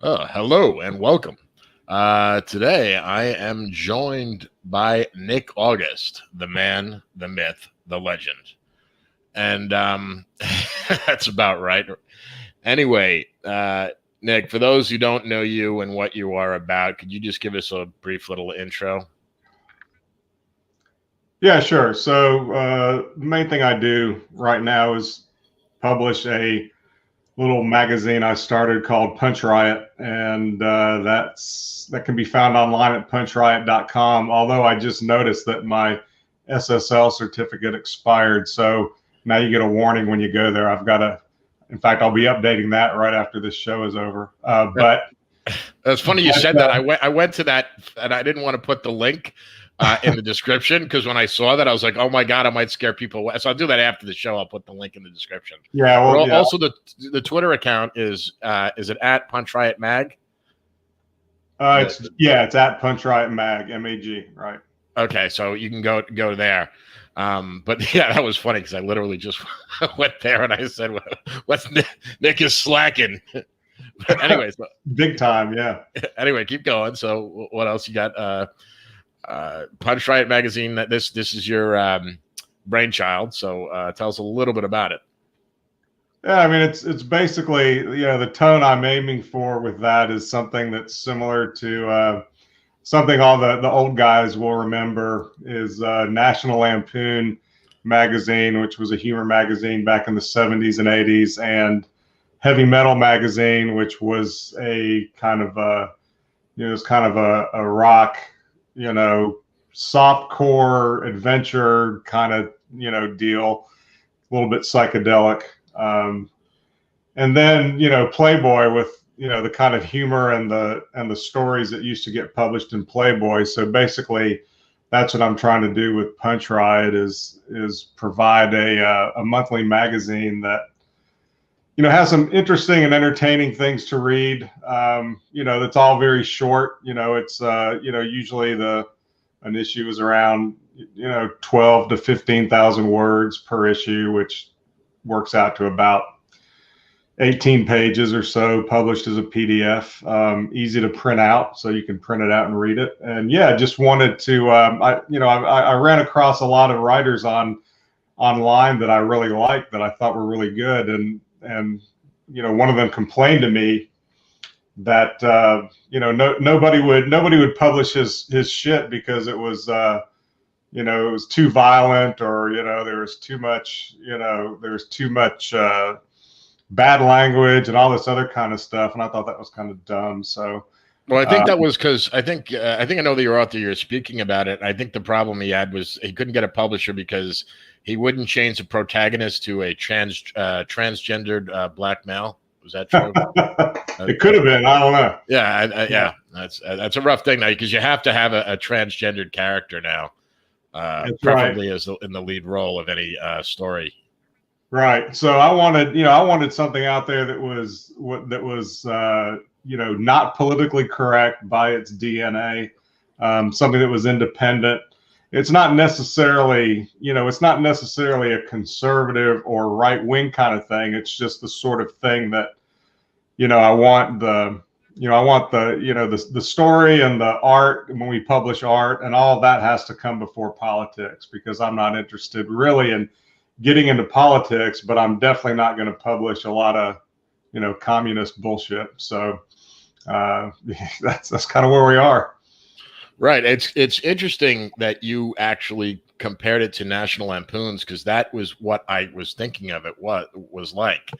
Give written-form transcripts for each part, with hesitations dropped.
Hello and welcome. Today I am joined by Nick August, the man, the myth, the legend. And that's about right. Anyway, Nick, for those who don't know you and what you are about, could you just give us a brief little intro? Yeah, sure. So the main thing I do right now is publish a little magazine I started called Punch Riot, and that can be found online at punchriot.com. Although I just noticed that my SSL certificate expired, so now you get a warning when you go there. In fact, I'll be updating that right after this show is over. But It's funny you said that. I went to that, and I didn't want to put the link in the description because when I saw that, I was like, "Oh my god, I might scare people away." So I'll do that after the show. I'll put the link in the description. Yeah, well, But yeah. also the Twitter account is it at Punch Riot Mag? It's at Punch Riot Mag, MAG, right? Okay, so you can go there. But yeah, that was funny because I literally just went there and I said, "What's Nick is slacking." Anyways, Big time, yeah. Anyway, keep going. So, what else you got? Punch Riot magazine. This is your brainchild. So, tell us a little bit about it. Yeah, I mean it's basically the tone I'm aiming for with that is something that's similar to something all the old guys will remember is National Lampoon magazine, which was a humor magazine back in the 70s and 80s, and Heavy Metal magazine, which was a kind of a rock, soft core adventure kind of deal, a little bit psychedelic. And then Playboy with the kind of humor and the stories that used to get published in Playboy. So basically, that's what I'm trying to do with Punch Riot is provide a monthly magazine that has some interesting and entertaining things to read. That's all very short. It's usually an issue is around 12 to 15,000 words per issue, which works out to about 18 pages or so, published as a PDF, easy to print out, so you can print it out and read it. And yeah, just wanted to, I ran across a lot of writers online that I really liked, that I thought were really good, and one of them complained to me that nobody would publish his shit because it was it was too violent, or there was too much bad language and all this other kind of stuff, and I thought that was kind of dumb. So, well, I think that was because I think I know the author you're speaking about it. I think the problem he had was he couldn't get a publisher because he wouldn't change the protagonist to a transgendered black male. Was that true? It could have been. I don't know. Yeah. That's a rough thing now because you have to have a transgendered character now, preferably as in the lead role of any story. Right. So I wanted something out there that was not politically correct by its DNA, something that was independent. It's not necessarily a conservative or right wing kind of thing. It's just the sort of thing that I want the story and the art. When we publish art, and all of that has to come before politics, because I'm not interested really in getting into politics, but I'm definitely not going to publish a lot of communist bullshit. So that's kind of where we are. Right. It's interesting that you actually compared it to National Lampoons, because that was what I was thinking of it was like.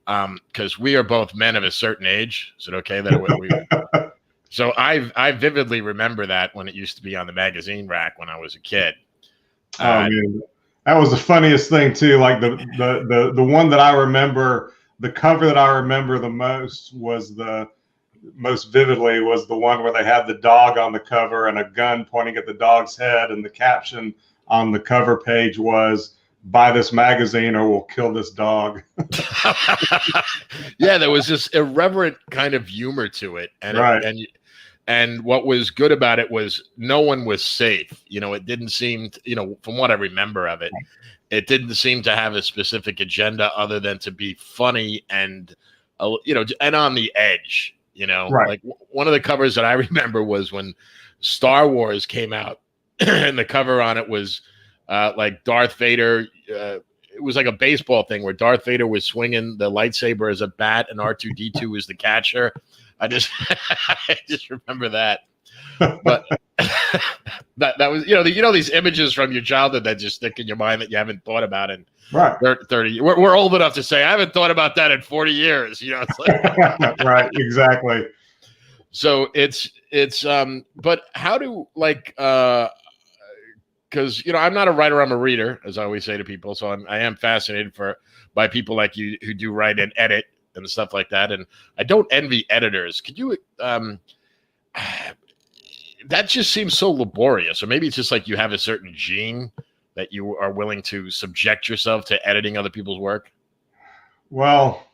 Because we are both men of a certain age. Is it okay that we So I vividly remember that when it used to be on the magazine rack when I was a kid. Man. That was the funniest thing too. Like the one that I remember, the cover that I remember the most vividly was the one where they had the dog on the cover and a gun pointing at the dog's head, and the caption on the cover page was, "Buy this magazine or we'll kill this dog." Yeah, there was this irreverent kind of humor to it, and right. And what was good about it was no one was safe. It didn't seem, from what I remember of it, it didn't seem to have a specific agenda other than to be funny and, and on the edge. Right. Like one of the covers that I remember was when Star Wars came out, and the cover on it was like Darth Vader. It was like a baseball thing where Darth Vader was swinging the lightsaber as a bat, and R2D2 was the catcher. I just remember that. But that was these images from your childhood that just stick in your mind that you haven't thought about in Right. 30. We're old enough to say I haven't thought about that in 40 years. It's like, right. Exactly. So it's but how do because I'm not a writer, I'm a reader, as I always say to people. So I am fascinated by people like you who do write and edit and stuff like that. And I don't envy editors. Could you that just seems so laborious, or maybe it's just like you have a certain gene that you are willing to subject yourself to editing other people's work. Well,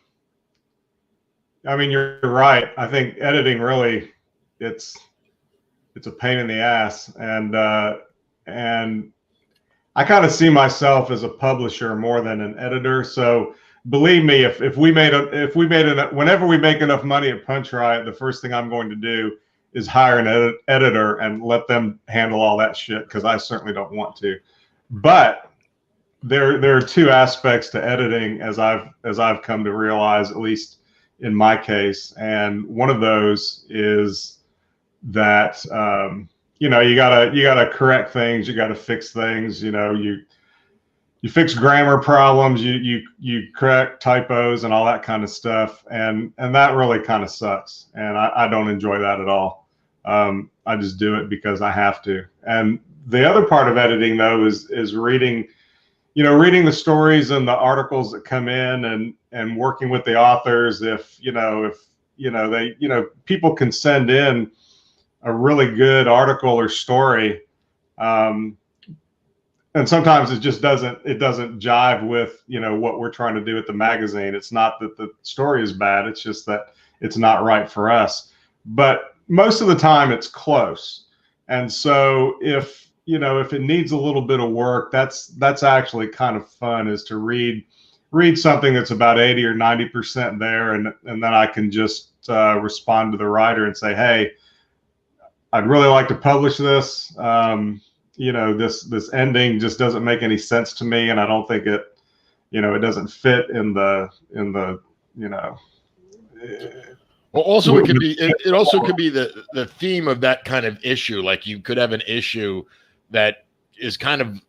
I mean, you're right. I think editing really, it's a pain in the ass, and I kind of see myself as a publisher more than an editor. So believe me, whenever we make enough money at Punch Riot, the first thing I'm going to do is hire an editor and let them handle all that shit, because I certainly don't want to. But there are two aspects to editing, as I've come to realize, at least in my case, and one of those is that you gotta correct things, you gotta fix things. You fix grammar problems, you correct typos and all that kind of stuff, and that really kind of sucks, and I don't enjoy that at all. I just do it because I have to. And the other part of editing, though, is reading the stories and the articles that come in, and working with the authors. If people can send in a really good article or story, and sometimes it just doesn't jive with what we're trying to do at the magazine. It's not that the story is bad, it's just that it's not right for us. But most of the time it's close. And so if it needs a little bit of work, that's actually kind of fun, is to read something that's about 80 or 90% there, and then I can just respond to the writer and say, hey, I'd really like to publish this. This ending just doesn't make any sense to me, and I don't think it doesn't fit in the. Well, also it also could be the theme of that kind of issue. Like you could have an issue that is kind of,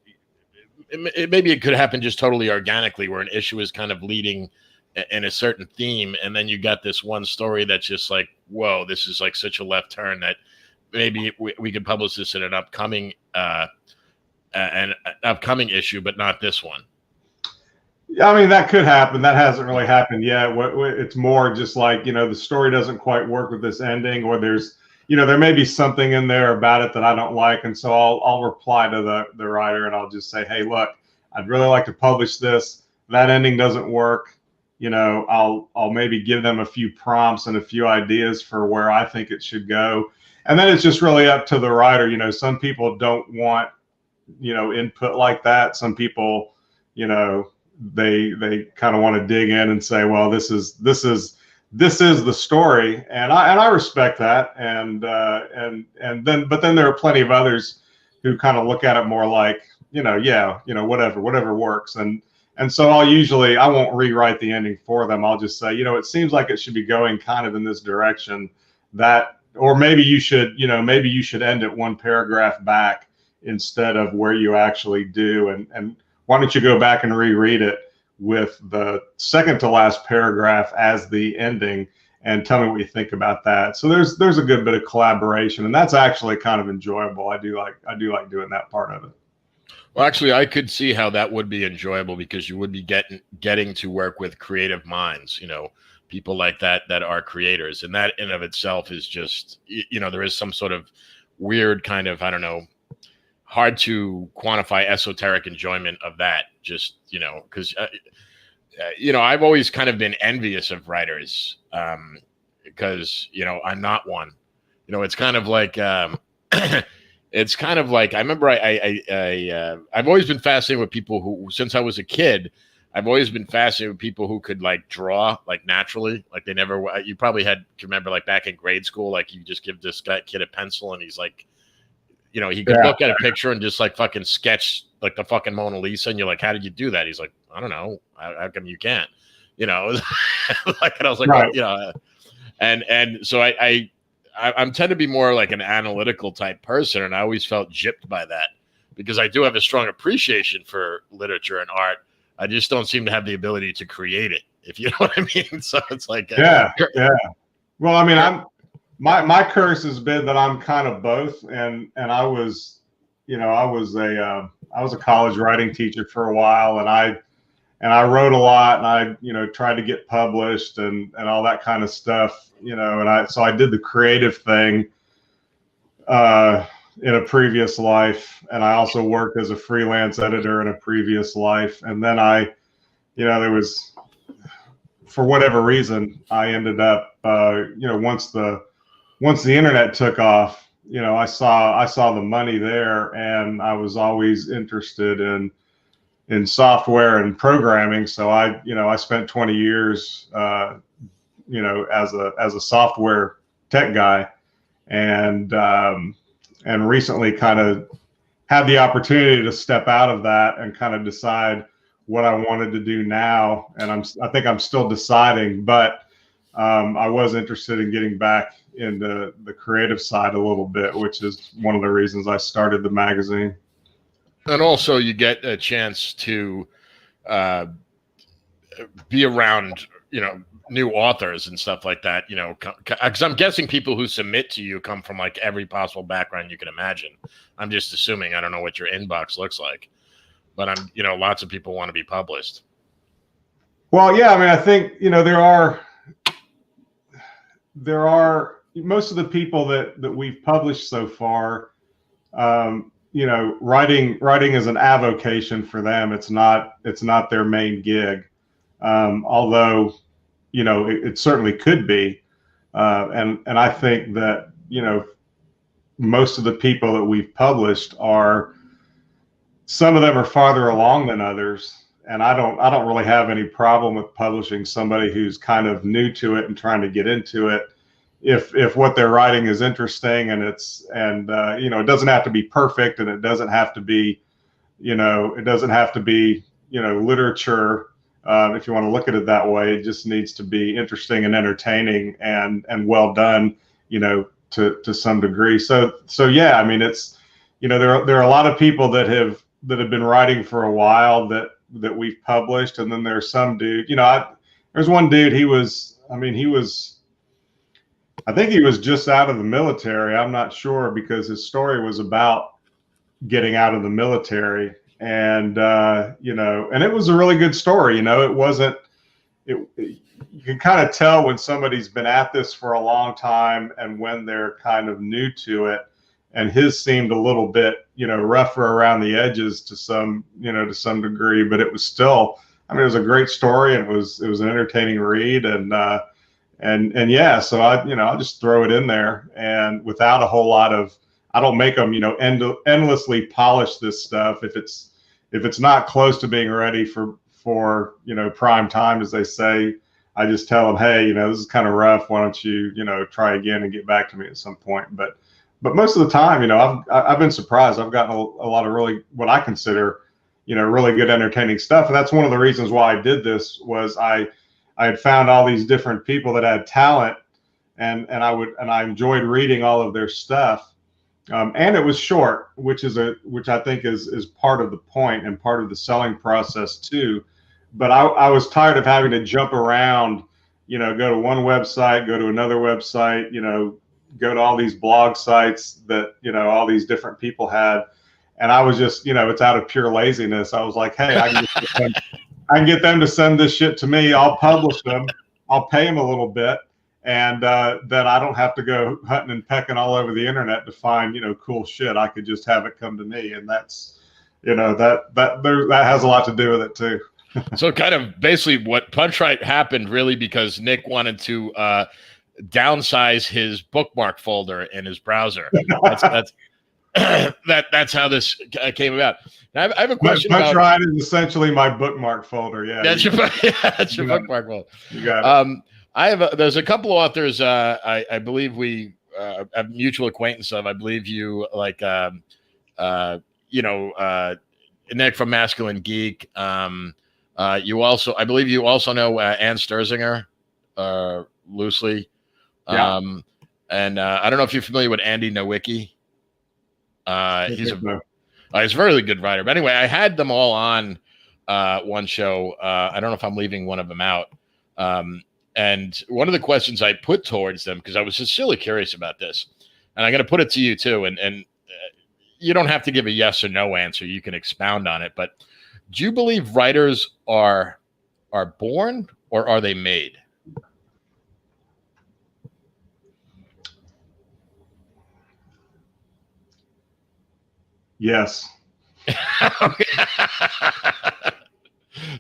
maybe it could happen just totally organically, where an issue is kind of leading in a certain theme, and then you got this one story that's just like, whoa, this is like such a left turn that maybe we could publish this in an upcoming issue, but not this one. I mean, that could happen. That hasn't really happened yet. It's more just like, the story doesn't quite work with this ending, or there's, there may be something in there about it that I don't like. And so I'll reply to the writer, and I'll just say, hey, look, I'd really like to publish this. That ending doesn't work. I'll maybe give them a few prompts and a few ideas for where I think it should go. And then it's just really up to the writer. Some people don't want, input like that. Some people, they kind of want to dig in and say, well, this is the story, and I respect that, and then there are plenty of others who kind of look at it more like, whatever works, and so I won't rewrite the ending for them. I'll just say, it seems like it should be going kind of in this direction, or maybe you should end it one paragraph back instead of where you actually do, and why don't you go back and reread it with the second to last paragraph as the ending, and tell me what you think about that. So there's a good bit of collaboration, and that's actually kind of enjoyable. I do like doing that part of it. Well, actually, I could see how that would be enjoyable, because you would be getting to work with creative minds, people like that are creators, and that in of itself is just, there is some sort of weird kind of, I don't know, hard to quantify esoteric enjoyment of that, just, because, I've always kind of been envious of writers, because, I'm not one. It's kind of like, it's kind of like, I remember I've always been fascinated with people who, since I was a kid, I've always been fascinated with people who could like draw like naturally, like they never. You probably can remember like back in grade school, like you just give this kid a pencil and he's like, he could look at a picture and just like fucking sketch like the fucking Mona Lisa, and you're like, how did you do that? He's like, I don't know. How come you can't? Like, and I was like, right. well, and so I'm tend to be more like an analytical type person, and I always felt gypped by that because I do have a strong appreciation for literature and art. I just don't seem to have the ability to create it, if you know what I mean. So it's like, yeah. Well, I mean, my curse has been that I'm kind of both, and I was, I was a college writing teacher for a while, and I wrote a lot, and I tried to get published and all that kind of stuff, and I did the creative thing in a previous life, and I also worked as a freelance editor in a previous life, and then there was, for whatever reason, I ended up once the internet took off, I saw the money there, and I was always interested in software and programming. So I spent 20 years, as a software tech guy, and recently kind of had the opportunity to step out of that and kind of decide what I wanted to do now. And I think I'm still deciding, but I was interested in getting back into the creative side a little bit, which is one of the reasons I started the magazine. And also you get a chance to be around, new authors and stuff like that, because I'm guessing people who submit to you come from like every possible background you can imagine. I'm just assuming. I don't know what your inbox looks like, but lots of people want to be published. Well, yeah, I mean, I think, there are most of the people that we've published so far, writing is an avocation for them. It's not their main gig. Although, it certainly could be. And I think that, most of the people that we've published some of them are farther along than others. And I don't really have any problem with publishing somebody who's kind of new to it and trying to get into it. If what they're writing is interesting and it doesn't have to be perfect, and it doesn't have to be, literature. If you want to look at it that way, it just needs to be interesting and entertaining and well done, to some degree. So yeah, I mean, it's, there are a lot of people that have been writing for a while that we've published, and then there's some dude, there's one dude. I think he was just out of the military. I'm not sure, because his story was about getting out of the military. And, and it was a really good story. You can kind of tell when somebody's been at this for a long time and when they're kind of new to it. And his seemed a little bit, rougher around the edges to some degree, but it was still, it was a great story, and it was an entertaining read. And yeah, so I'll just throw it in there, and without a whole lot of, I don't make them, endlessly polish this stuff. If it's not close to being ready for prime time, as they say, I just tell them, hey, this is kind of rough. Why don't you, try again and get back to me at some point. But most of the time, I've been surprised. I've gotten a lot of really, what I consider, really good, entertaining stuff. And that's one of the reasons why I did this, was I had found all these different people that had talent, and I enjoyed reading all of their stuff. And it was short, which I think is part of the point and part of the selling process too. But I was tired of having to jump around, go to one website, go to another website, go to all these blog sites that, all these different people had. And I was just, it's out of pure laziness. I was like, hey, I can get them to send this shit to me. I'll publish them. I'll pay them a little bit. And then I don't have to go hunting and pecking all over the internet to find, cool shit. I could just have it come to me. And that's, that has a lot to do with it too. So kind of basically what Punchright happened really because Nick wanted to downsize his bookmark folder in his browser. that's how this came about. Now, I have a question Punch about. Ride is essentially my bookmark folder. Yeah, That's that's your bookmark folder. You got it. I have there's a couple of authors I believe we have mutual acquaintance of. I believe you like Nick from Masculine Geek. You also, I believe you also know Ann Sturzinger loosely. Yeah. And I don't know if you're familiar with Andy Nowicki. He's a very good writer. But anyway, I had them all on one show. I don't know if I'm leaving one of them out. And one of the questions I put towards them, because I was sincerely curious about this, and I'm going to put it to you too, and you don't have to give a yes or no answer. You can expound on it. But do you believe writers are born or are they made? Yes.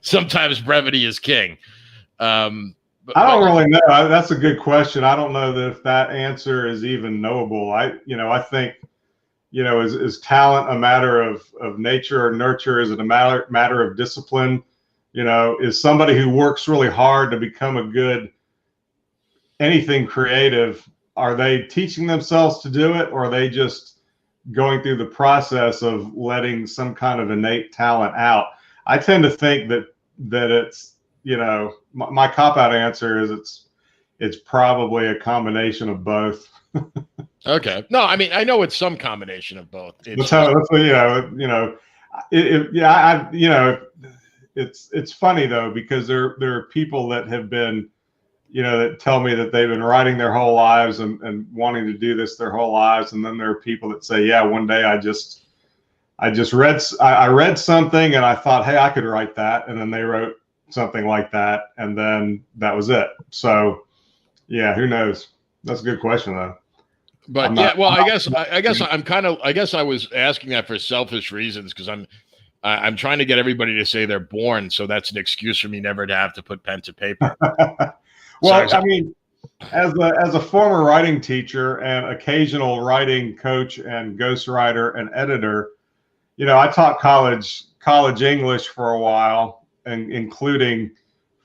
Sometimes brevity is king. I don't really know. That's a good question. I don't know that if that answer is even knowable. I think, is talent a matter of nature or nurture? Is it a matter of discipline? Is somebody who works really hard to become a good anything creative, are they teaching themselves to do it, or are they just going through the process of letting some kind of innate talent out? I tend to think that it's, my cop-out answer is it's probably a combination of both. Okay. No, I mean, I know it's some combination of both. It's funny though, because there are people that have been, that tell me that they've been writing their whole lives and wanting to do this their whole lives. And then there are people that say, yeah, one day I read something and I thought, hey, I could write that. And then they wrote something like that. And then that was it. So yeah, who knows? That's a good question though. But I guess I was asking that for selfish reasons, because I'm trying to get everybody to say they're born. So that's an excuse for me never to have to put pen to paper. Well, I mean, as a former writing teacher and occasional writing coach and ghostwriter and editor, I taught college English for a while, and including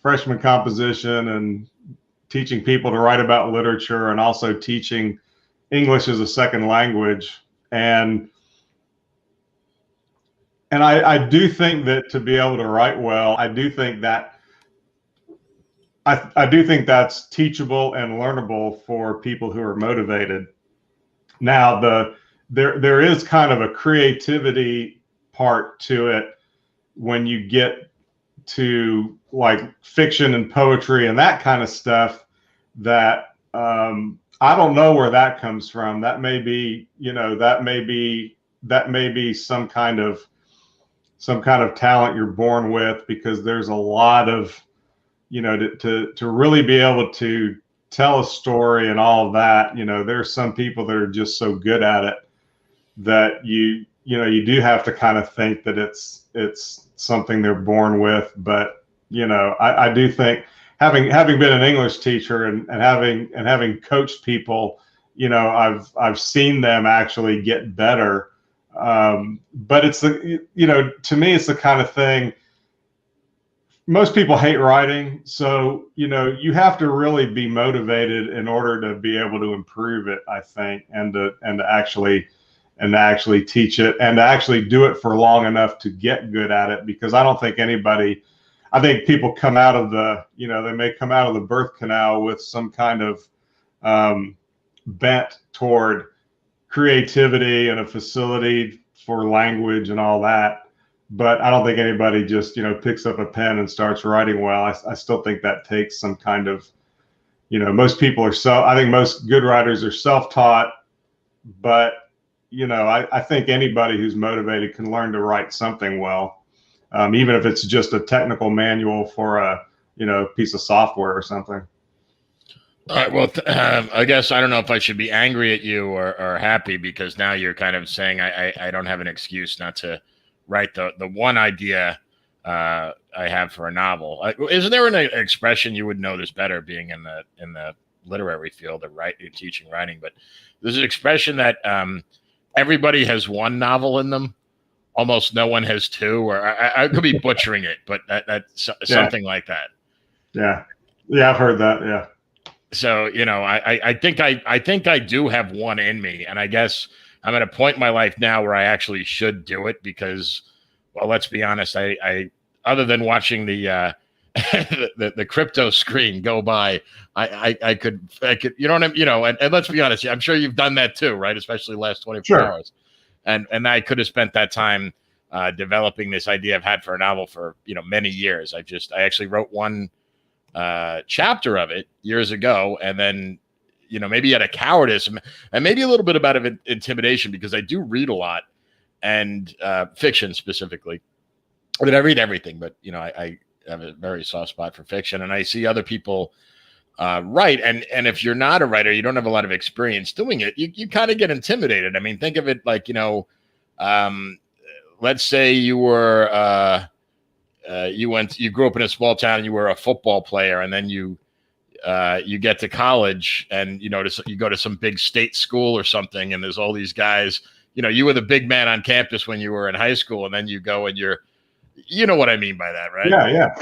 freshman composition and teaching people to write about literature, and also teaching English as a second language. And I do think that to be able to write well, I do think that's teachable and learnable for people who are motivated. Now, there is kind of a creativity part to it when you get to like fiction and poetry and that kind of stuff, that I don't know where that comes from. That may be, that may be some kind of talent you're born with, because there's a lot of, to really be able to tell a story and all of that, there's some people that are just so good at it that you do have to kind of think that it's something they're born with. But, I do think having been an English teacher and having coached people, I've seen them actually get better. But it's to me, it's the kind of thing. Most people hate writing, so you have to really be motivated in order to be able to improve it, I think, and to actually teach it, and to actually do it for long enough to get good at it. Because I don't think I think people come out of they may come out of the birth canal with some kind of bent toward creativity and a facility for language and all that. But I don't think anybody just, picks up a pen and starts writing well. I still think that takes some kind of, most people I think most good writers are self-taught, but, I think anybody who's motivated can learn to write something well, even if it's just a technical manual for a, piece of software or something. All right. Well, I guess I don't know if I should be angry at you or happy, because now you're kind of saying I don't have an excuse not to write the one idea I have for a novel. Isn't there an expression, you would know this better being in the literary field of teaching writing, but there's an expression that everybody has one novel in them. Almost no one has two, or I could be butchering it, but that's something like that. Yeah. I've heard that. Yeah. So, I think I do have one in me, and I guess I'm at a point in my life now where I actually should do it because, well, let's be honest, I other than watching the the crypto screen go by, I could, you know what I'm, and let's be honest, I'm sure you've done that too, right? Especially the last 24 hours. And I could have spent that time developing this idea I've had for a novel for, many years. I actually wrote one chapter of it years ago, and then, maybe out of cowardice and maybe a little bit about intimidation, because I do read a lot, and fiction specifically. I mean, I read everything, but I have a very soft spot for fiction, and I see other people write, and if you're not a writer, you don't have a lot of experience doing it, you kind of get intimidated. I mean, think of it like, let's say you were you grew up in a small town and you were a football player, and then you get to college, and you go to some big state school or something, and there's all these guys. You were the big man on campus when you were in high school, and then you go and you know what I mean by that, right? Yeah.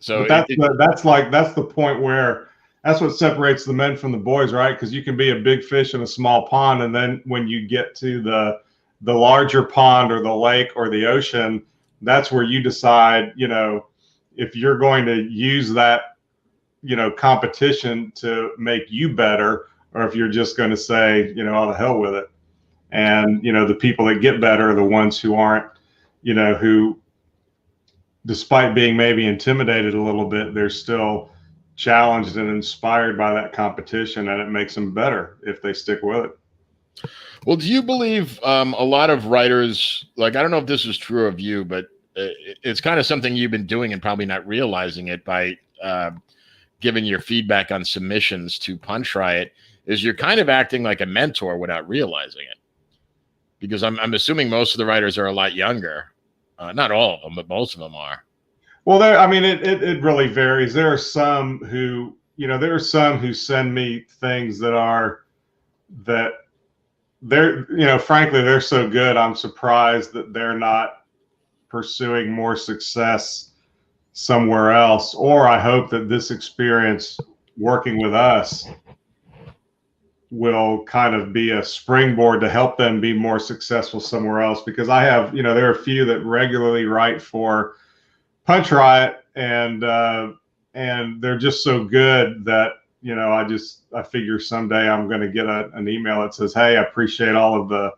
So that's the point where that's what separates the men from the boys, right? Because you can be a big fish in a small pond, and then when you get to the larger pond or the lake or the ocean, that's where you decide, if you're going to use that, competition to make you better, or if you're just going to say, oh, the hell with it. And, the people that get better are the ones who aren't, who, despite being maybe intimidated a little bit, they're still challenged and inspired by that competition, and it makes them better if they stick with it. Well, do you believe a lot of writers, like, I don't know if this is true of you, but it's kind of something you've been doing and probably not realizing it by giving your feedback on submissions to Punch Riot, is you're kind of acting like a mentor without realizing it. Because I'm assuming most of the writers are a lot younger. Not all of them, but most of them are. Well, it really varies. There are some who, send me things that they're, frankly, they're so good. I'm surprised that they're not pursuing more success somewhere else. Or I hope that this experience working with us will kind of be a springboard to help them be more successful somewhere else. Because I have, there are a few that regularly write for Punch Riot, and they're just so good that, I figure someday I'm going to get an email that says, hey, I appreciate all the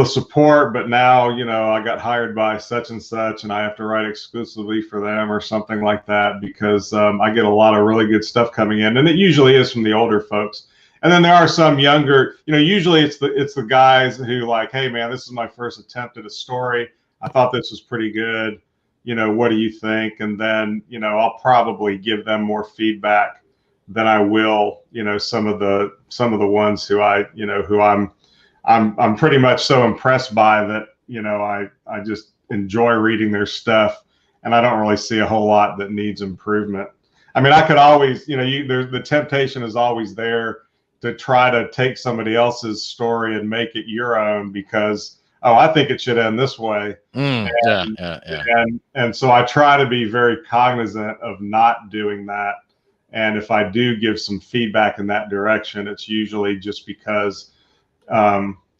support, but now, I got hired by such and such, and I have to write exclusively for them or something like that, because I get a lot of really good stuff coming in, and it usually is from the older folks. And then there are some younger, usually it's the guys who like, hey man, this is my first attempt at a story. I thought this was pretty good. What do you think? And then, I'll probably give them more feedback than I will, some of the ones who I'm pretty much so impressed by that, I just enjoy reading their stuff, and I don't really see a whole lot that needs improvement. I mean, I could always, the temptation is always there to try to take somebody else's story and make it your own because, oh, I think it should end this way. Yeah. And so I try to be very cognizant of not doing that. And if I do give some feedback in that direction, it's usually just because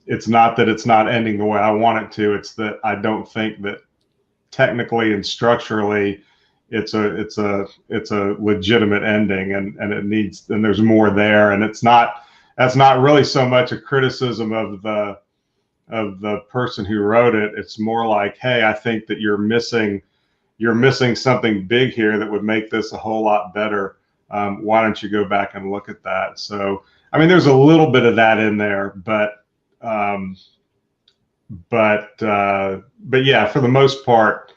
it's not that it's not ending the way I want it to. It's that I don't think that technically and structurally it's a legitimate ending, and it needs, and there's more there. And that's not really so much a criticism of the person who wrote it. It's more like, hey, I think that you're missing something big here that would make this a whole lot better. Why don't you go back and look at that? So, I mean, there's a little bit of that in there, but yeah, for the most part,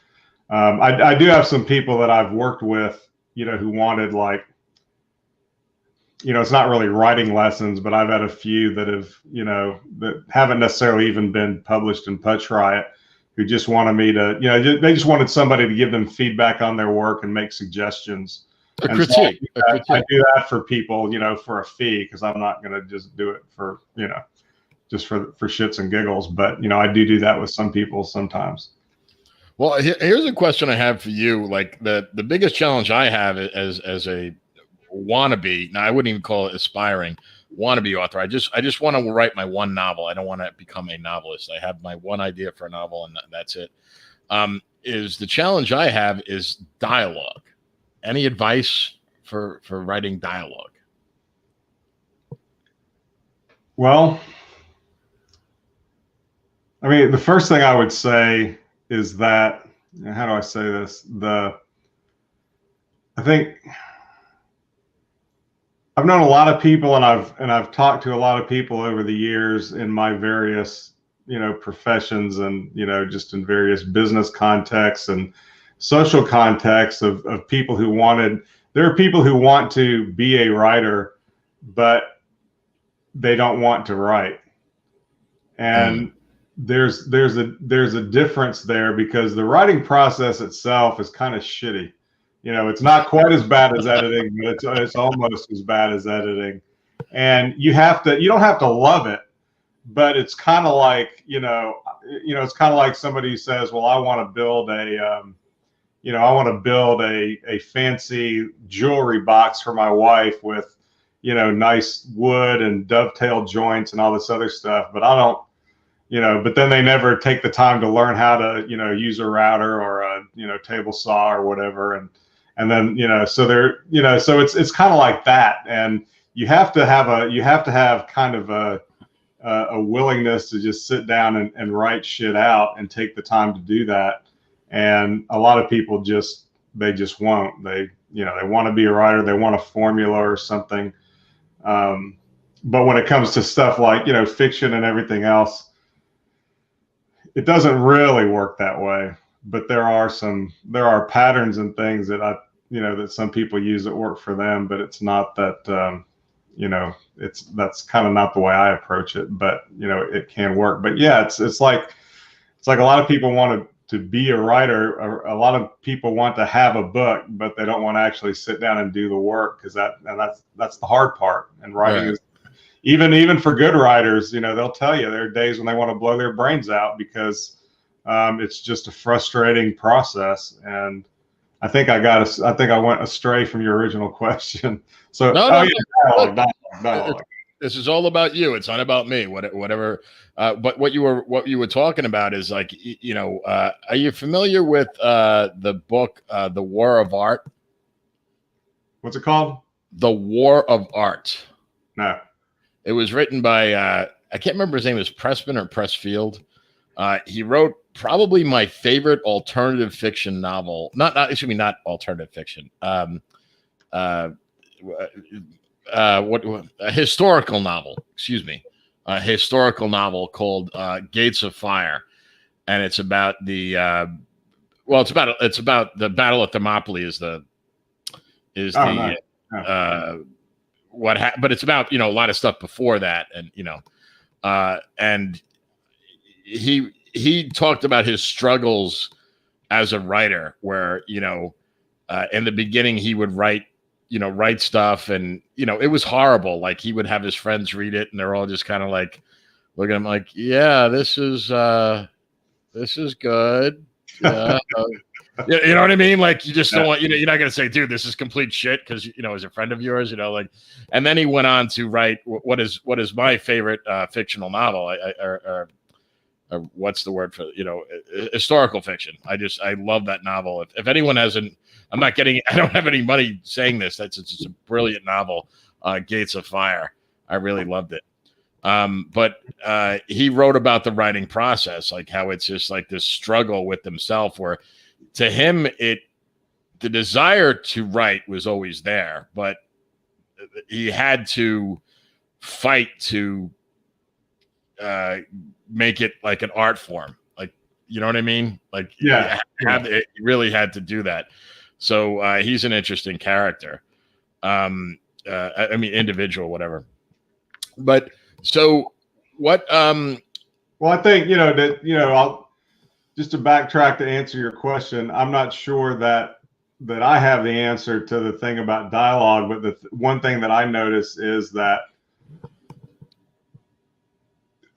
I do have some people that I've worked with, who wanted, like, it's not really writing lessons, but I've had a few that have, that haven't necessarily even been published in Punch Riot, who just wanted me to, they just wanted somebody to give them feedback on their work and make suggestions. A critique. I do that for people, for a fee, because I'm not going to just do it for, just for shits and giggles. But I do that with some people sometimes. Well, here's a question I have for you. Like the biggest challenge I have as a wannabe, now I wouldn't even call it aspiring, wannabe author. I just want to write my one novel. I don't want to become a novelist. I have my one idea for a novel, and that's it. Is the challenge I have is dialogue. Any advice for writing dialogue? Well, I mean, the first thing I would say is that, how do I say this? I think I've known a lot of people, and I've talked to a lot of people over the years in my various, professions, and, just in various business contexts and social contexts of people who there are people who want to be a writer, but they don't want to write. And there's a difference there, because the writing process itself is kind of shitty. It's not quite as bad as editing, but it's almost as bad as editing. And you don't have to love it, but it's kind of like, it's kind of like somebody who says, well, I want to build a fancy jewelry box for my wife with, nice wood and dovetail joints and all this other stuff, but I don't, but then they never take the time to learn how to, use a router or a, table saw or whatever. And then, so they're, so it's kind of like that. And you have to have kind of a willingness to just sit down and write shit out and take the time to do that. And a lot of people they just won't. They want to be a writer. They want a formula or something. But when it comes to stuff like, fiction and everything else, it doesn't really work that way. But there are patterns and things that that some people use that work for them, but it's not that, that's kind of not the way I approach it, but it can work. But yeah, it's like a lot of people want to be a writer, or a lot of people want to have a book, but they don't want to actually sit down and do the work, because that's the hard part. And writing is, even for good writers, they'll tell you there are days when they want to blow their brains out, because it's just a frustrating process. And I think I went astray from your original question. So dialogue. This is all about you. It's not about me. Whatever. But what you were talking about is like, are you familiar with the book The War of Art? What's it called? The War of Art. No. It was written by I can't remember his name. Is Pressman or Pressfield? He wrote probably my favorite alternative fiction novel. Not alternative fiction. A historical novel. Excuse me. A historical novel called Gates of Fire, and it's about the it's about the Battle of Thermopylae. But it's about a lot of stuff before that, and and he talked about his struggles as a writer, where in the beginning he would write stuff, and it was horrible. Like, he would have his friends read it, and they're all just kind of like looking at him like, yeah, this is good. You know what I mean? Like, you just don't want, you're not going to say, dude, this is complete shit, because, as a friend of yours, like, and then he went on to write what is my favorite fictional novel, or what's the word for, historical fiction. I love that novel. If anyone hasn't, I don't have any money saying this. It's a brilliant novel, Gates of Fire. I really loved it. But he wrote about the writing process, like how it's just like this struggle with himself, where to him, the desire to write was always there, but he had to fight to make it like an art form. Like, you know what I mean? Like, he really had to do that. So he's an interesting character. Individual, whatever. But so what? Well, I think I'll just to backtrack to answer your question. I'm not sure that I have the answer to the thing about dialogue, but the one thing that I notice is that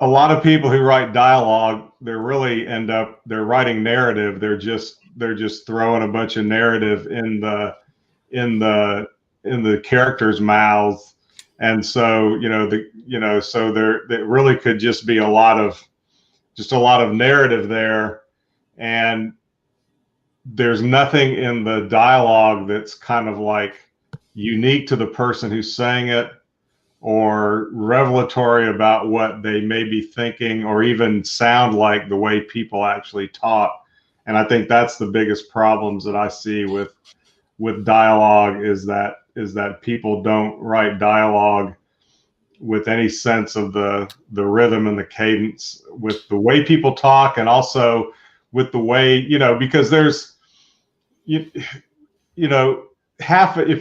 a lot of people who write dialogue, they're writing narrative. They're just throwing a bunch of narrative in the characters' mouths. And so, so there really could just be a lot of narrative there. And there's nothing in the dialogue that's kind of like unique to the person who's saying it, or revelatory about what they may be thinking, or even sound like the way people actually talk. And I think that's the biggest problems that I see with dialogue, is that people don't write dialogue with any sense of the rhythm and the cadence, with the way people talk, and also with the way, because there's, if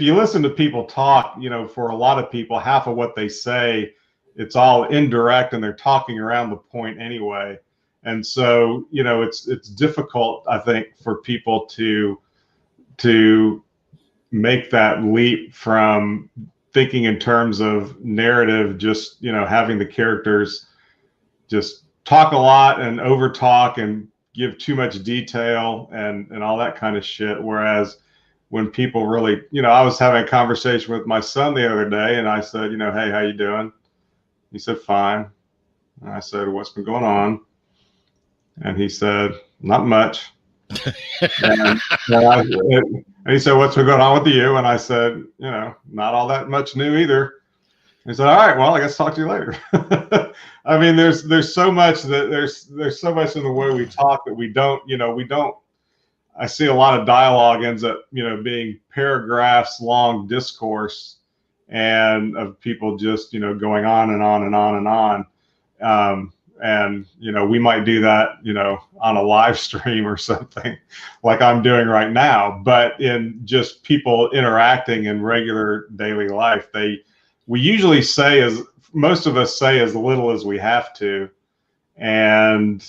you listen to people talk, for a lot of people, half of what they say, it's all indirect and they're talking around the point anyway. And so, it's difficult, I think, for people to make that leap from thinking in terms of narrative, just, having the characters just talk a lot and over talk and give too much detail and all that kind of shit. Whereas when people really, I was having a conversation with my son the other day, and I said, hey, how you doing? He said, fine. And I said, what's been going on? And he said, not much. and he said, what's been going on with you? And I said, not all that much new either. He said, all right, well, I guess talk to you later. I mean, there's so much there's so much in the way we talk that we don't. I see a lot of dialogue ends up, being paragraphs long discourse, and of people just, going on and on and on and on. And, we might do that, on a live stream or something like I'm doing right now, but in just people interacting in regular daily life, we usually say, most of us say, as little as we have to. And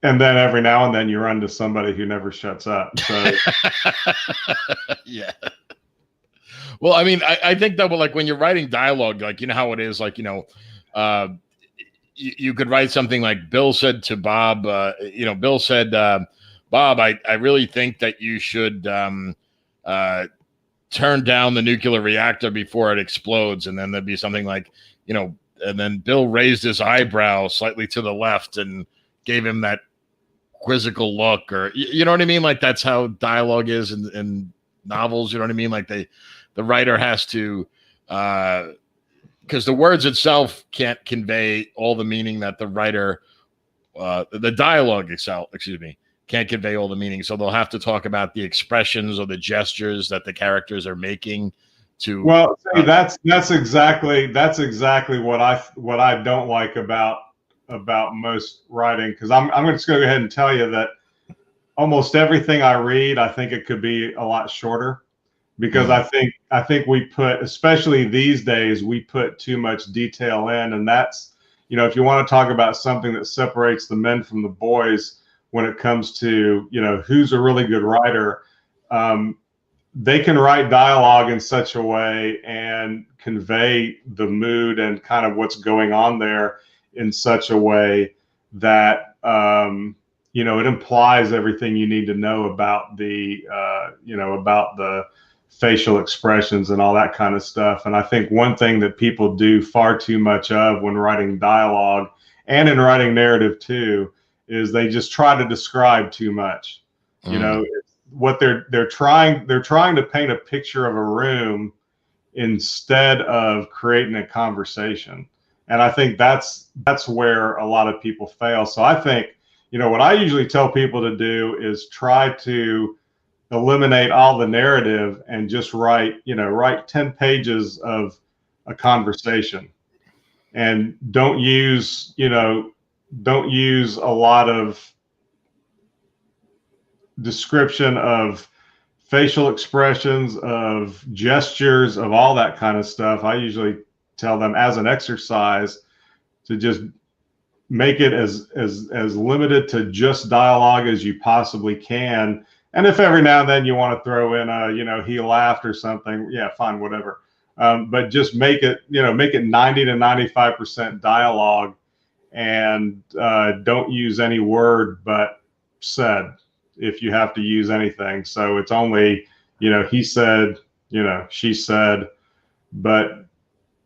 then every now and then you run to somebody who never shuts up. So yeah. Well, I mean, I think that, like, when you're writing dialogue, like, how it is, like, you could write something like, Bill said to Bob, Bill said, Bob, I really think that you should turn down the nuclear reactor before it explodes. And then there'd be something like, and then Bill raised his eyebrow slightly to the left and gave him that quizzical look, or, you know what I mean? Like, that's how dialogue is in novels. You know what I mean? Like, the writer has to, because the words itself can't convey all the meaning that the writer, the dialogue itself, can't convey all the meaning. So they'll have to talk about the expressions or the gestures that the characters are making to. Well, see, that's exactly what I don't like about most writing, because I'm just going to go ahead and tell you that almost everything I read, I think it could be a lot shorter, because I think we put, especially these days, we put too much detail in, and that's, if you want to talk about something that separates the men from the boys when it comes to, who's a really good writer, they can write dialogue in such a way and convey the mood and kind of what's going on there in such a way that, it implies everything you need to know about the, about the facial expressions and all that kind of stuff. And I think one thing that people do far too much of when writing dialogue, and in writing narrative too, is they just try to describe too much. What they're trying to paint a picture of a room instead of creating a conversation. And I think that's where a lot of people fail. So I think, what I usually tell people to do is try to eliminate all the narrative and just write 10 pages of a conversation, and don't use a lot of description of facial expressions, of gestures, of all that kind of stuff. I usually tell them, as an exercise, to just make it as limited to just dialogue as you possibly can. And if every now and then you want to throw in a, he laughed or something, yeah, fine, whatever. but just make it 90 to 95% dialogue, and don't use any word but said if you have to use anything. So it's only, he said, she said, but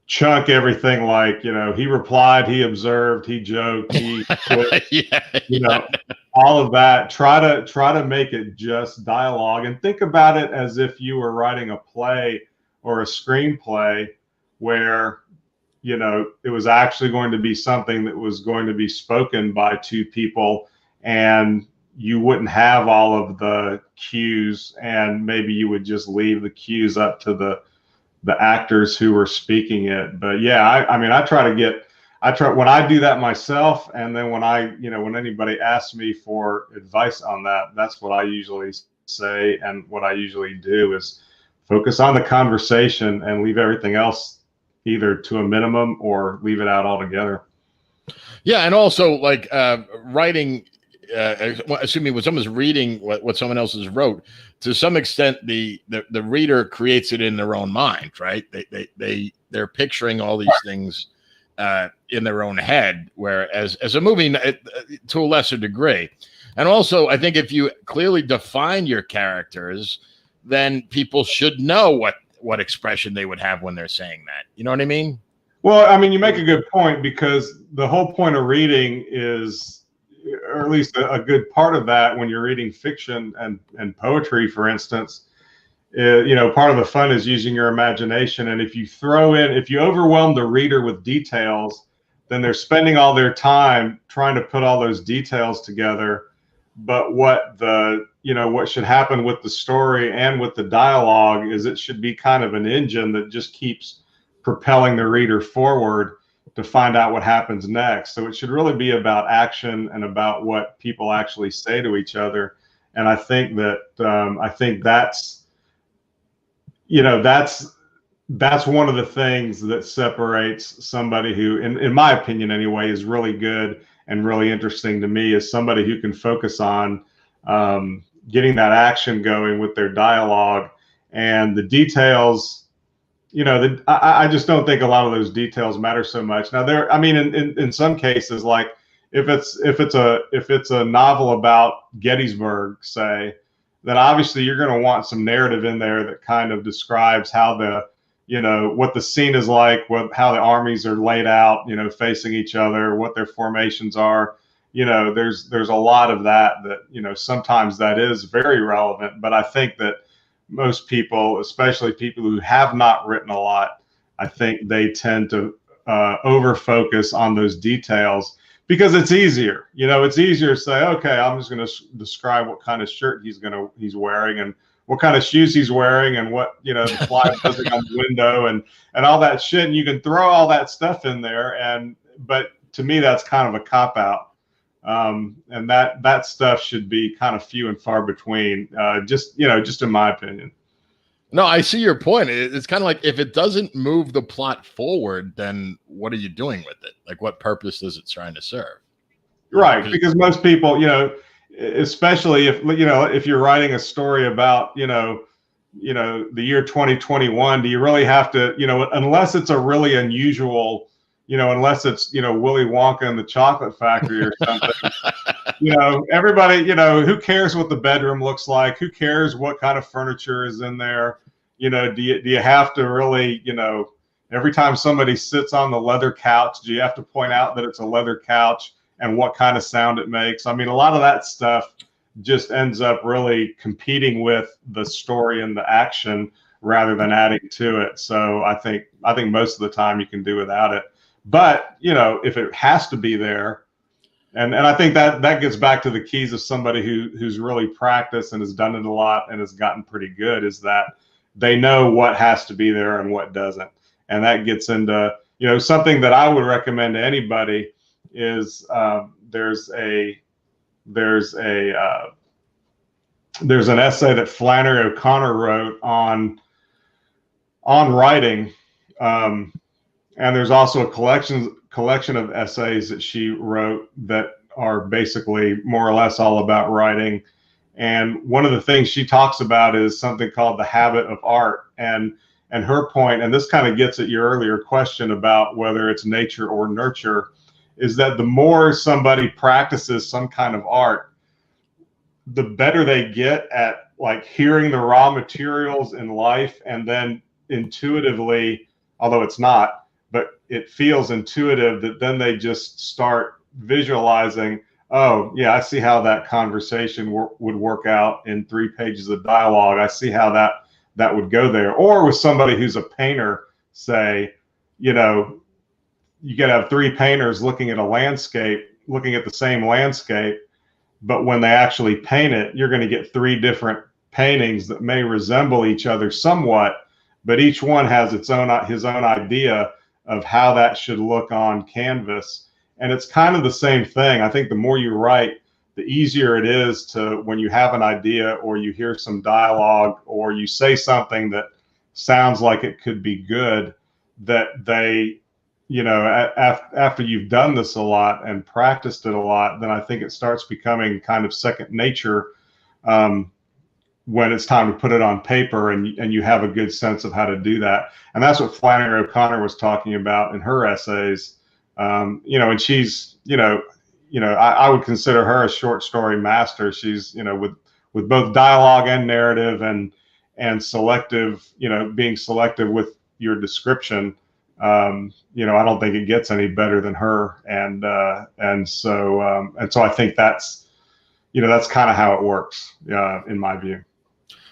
chunk everything like, he replied, he observed, he joked, he quit, all of that. Try to make it just dialogue, and think about it as if you were writing a play or a screenplay where, it was actually going to be something that was going to be spoken by two people, and you wouldn't have all of the cues, and maybe you would just leave the cues up to the actors who were speaking it. But yeah, I try when I do that myself, and then when when anybody asks me for advice on that, that's what I usually say, and what I usually do is focus on the conversation and leave everything else either to a minimum or leave it out altogether. Yeah, and also like writing, assuming when someone's reading what someone else has wrote, to some extent the reader creates it in their own mind, right? They're picturing all these things in their own head, whereas as a movie to a lesser degree. And also, I think if you clearly define your characters, then people should know what expression they would have when they're saying that. You know what I mean? Well, you make a good point, because the whole point of reading is, or at least a good part of that when you're reading fiction and poetry, for instance, part of the fun is using your imagination. And if you overwhelm the reader with details, then they're spending all their time trying to put all those details together. But what should happen with the story and with the dialogue is it should be kind of an engine that just keeps propelling the reader forward to find out what happens next. So it should really be about action and about what people actually say to each other. And I think that's that's one of the things that separates somebody who, in my opinion anyway, is really good and really interesting to me, is somebody who can focus on getting that action going with their dialogue, and the details. I just don't think a lot of those details matter so much. Now, in some cases, like if it's a novel about Gettysburg, say, then obviously you're going to want some narrative in there that kind of describes how what the scene is like, how the armies are laid out, facing each other, what their formations are. There's a lot of that sometimes that is very relevant, but I think that most people, especially people who have not written a lot, I think they tend to over focus on those details because it's easier. It's easier to say, okay, I'm just going to describe what kind of shirt he's wearing and what kind of shoes he's wearing and what, the fly buzzing on the window and all that shit. And you can throw all that stuff in there. But to me, that's kind of a cop out. And that stuff should be kind of few and far between, just in my opinion. No, I see your point. It's kind of like, if it doesn't move the plot forward, then what are you doing with it? Like, what purpose is it trying to serve? Right. Because most people, especially if you're writing a story about, the year 2021, do you really have to, unless it's a really unusual, unless it's, Willy Wonka and the Chocolate Factory or something, everybody, who cares what the bedroom looks like? Who cares what kind of furniture is in there? Do you have to really, every time somebody sits on the leather couch, do you have to point out that it's a leather couch and what kind of sound it makes? A lot of that stuff just ends up really competing with the story and the action rather than adding to it. So I think most of the time you can do without it. But, if it has to be there, and I think that gets back to the keys of somebody who's really practiced and has done it a lot and has gotten pretty good, is that they know what has to be there and what doesn't. And that gets into, something that I would recommend to anybody is there's an essay that Flannery O'Connor wrote on writing. And there's also a collection of essays that she wrote that are basically more or less all about writing. And one of the things she talks about is something called the habit of art. And And her point, and this kind of gets at your earlier question about whether it's nature or nurture, is that the more somebody practices some kind of art, the better they get at like hearing the raw materials in life, and then intuitively, although it's not, but it feels intuitive, that then they just start visualizing, oh yeah, I see how that conversation would work out in 3 pages of dialogue. I see how that would go there. Or with somebody who's a painter, say, you know, you could have 3 painters looking at a landscape, looking at the same landscape, but when they actually paint it, you're going to get 3 different paintings that may resemble each other somewhat, but each one has his own idea of how that should look on canvas. And it's kind of the same thing. I think the more you write, the easier it is to, when you have an idea or you hear some dialogue or you say something that sounds like it could be good, that they, you know, after you've done this a lot and practiced it a lot, then I think it starts becoming kind of second nature when it's time to put it on paper, and you have a good sense of how to do that. And that's what Flannery O'Connor was talking about in her essays. You know, and she's, I would consider her a short story master. She's, you know, with both dialogue and narrative and selective, you know, being selective with your description. You know, I don't think it gets any better than her. And so I think that's, you know, that's kind of how it works, in my view.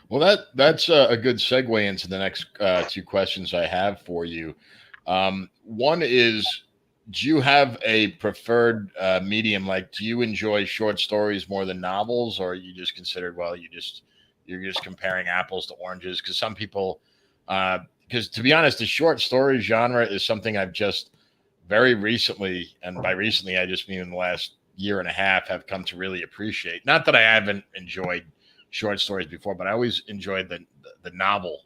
Well, that's a good segue into the next 2 questions I have for you. One is, do you have a preferred medium? Like, do you enjoy short stories more than novels, or you just considered, well, you're just comparing apples to oranges? Because some people, because to be honest, the short story genre is something I've just very recently, and by recently I just mean in the last year and a half, have come to really appreciate. Not that I haven't enjoyed short stories before, but I always enjoyed the novel.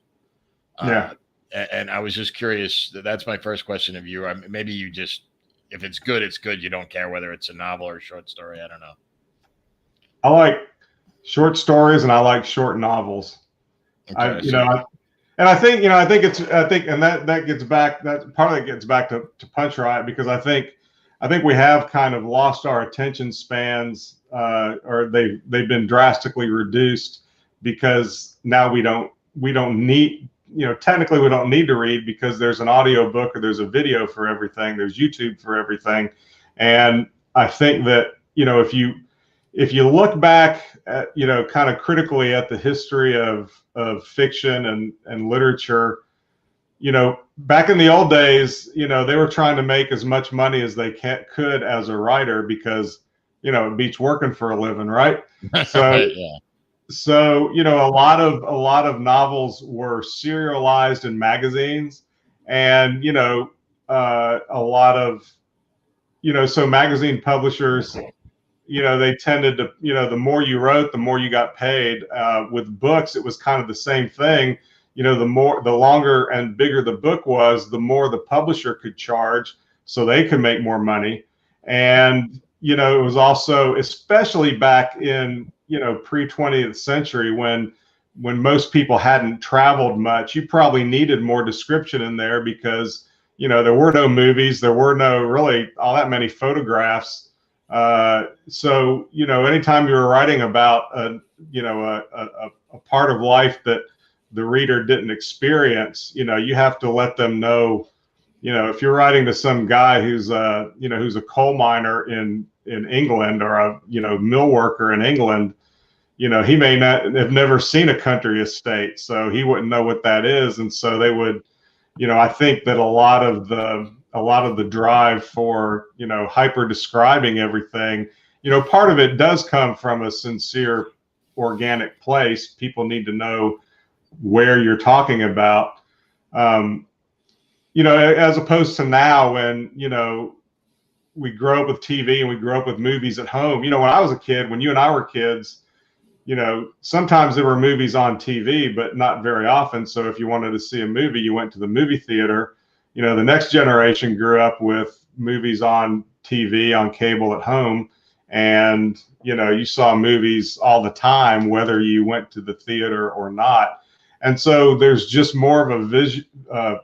Yeah. And I was just curious. That's my first question of you. Maybe you just, if it's good, it's good. You don't care whether it's a novel or a short story. I don't know. I like short stories and I like short novels. Okay, I think, and that gets back, that partly gets back to Punch Riot, because I think we have kind of lost our attention spans, or they've been drastically reduced, because now we don't need, you know, technically we don't need to read, because there's an audio book or there's a video for everything. There's YouTube for everything. And I think that, you know, if you look back at, you know, kind of critically at the history of fiction and literature, you know, back in the old days, you know, they were trying to make as much money as they could as a writer, because, you know, it beats working for a living, right? So, yeah. So, you know, a lot of novels were serialized in magazines, and, you know, a lot of, you know, so magazine publishers, you know, they tended to, you know, the more you wrote, the more you got paid. With books, it was kind of the same thing. You know, the longer and bigger the book was, the more the publisher could charge, so they could make more money. And, you know, it was also, especially back in, you know, pre-20th century, when most people hadn't traveled much, you probably needed more description in there, because, you know, there were no movies, there were no really all that many photographs. So, you know, anytime you were writing about a part of life that the reader didn't experience, you know, you have to let them know. You know, if you're writing to some guy who's a coal miner in England, or a, you know, mill worker in England, you know, he may not have never seen a country estate, so he wouldn't know what that is. And so they would, you know, I think that a lot of the drive for, you know, hyper describing everything, you know, part of it does come from a sincere, organic place. People need to know where you're talking about, you know, as opposed to now, when, you know, we grow up with TV and we grow up with movies at home. You know, when I was a kid, when you and I were kids, you know, sometimes there were movies on TV, but not very often. So if you wanted to see a movie, you went to the movie theater. You know, the next generation grew up with movies on TV, on cable at home. And, you know, you saw movies all the time, whether you went to the theater or not. And so there's just more of a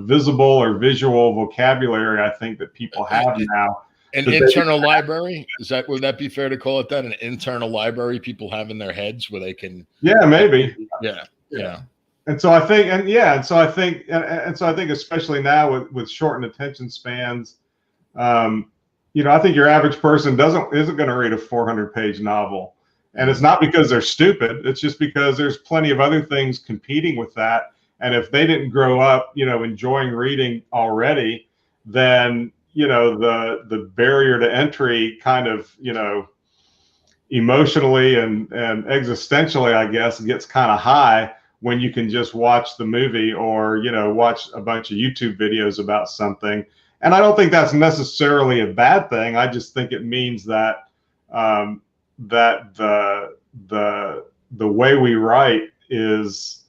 visible or visual vocabulary, I think, that people have now. An internal library? Would that be fair to call it that? An internal library people have in their heads where they can. Yeah, maybe. Yeah. And so I think, and so I think, especially now with shortened attention spans, I think your average person isn't going to read a 400-page novel, and it's not because they're stupid. It's just because there's plenty of other things competing with that. And if they didn't grow up, enjoying reading already, then the barrier to entry kind of, emotionally and existentially, I guess, gets kind of high when you can just watch the movie or, watch a bunch of YouTube videos about something. And I don't think that's necessarily a bad thing. I just think it means that that the way we write is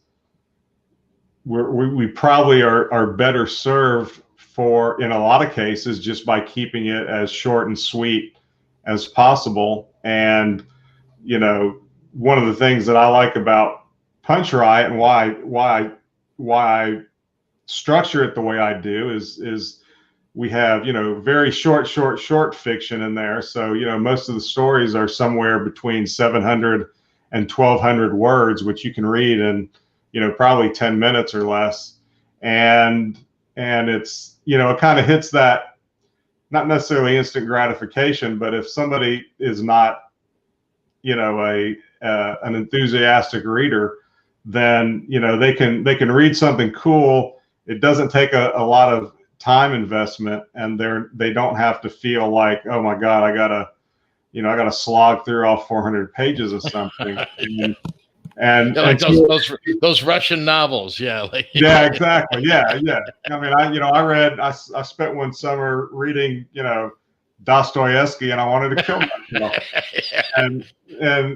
we probably are better served in a lot of cases just by keeping it as short and sweet as possible. And one of the things that I like about Punch Riot and why I structure it the way I do is we have very short fiction in there. So most of the stories are somewhere between 700 and 1,200 words, which you can read in probably 10 minutes or less. And it's it kind of hits that, not necessarily instant gratification, but if somebody is not an enthusiastic reader, then they can read something cool. It doesn't take a lot of time investment, and they don't have to feel like, oh my God, I gotta slog through all 400 pages of something. And like those Russian novels, yeah, exactly, yeah. I mean, I spent one summer reading, Dostoevsky, and I wanted to kill myself. and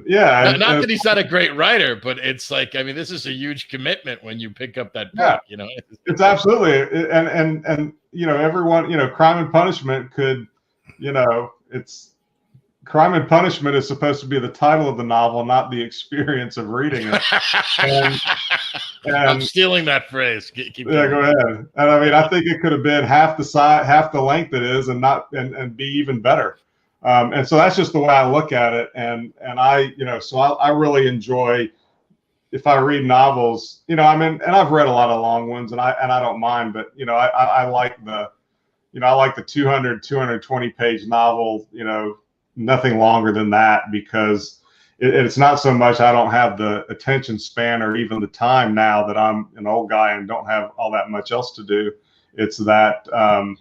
not that he's not a great writer, but it's like, I mean, this is a huge commitment when you pick up that book. It's absolutely, and everyone, Crime and Punishment could, it's. Crime and Punishment is supposed to be the title of the novel, not the experience of reading it. And I'm stealing that phrase. Keep going. Go ahead. And I mean, I think it could have been half the length it is, and be even better. And so that's just the way I look at it. And I, so I really enjoy, if I read novels, and I've read a lot of long ones, and I don't mind, but I like the 200, 220 page novel, nothing longer than that, because it's not so much I don't have the attention span or even the time now that I'm an old guy and don't have all that much else to do. It's that I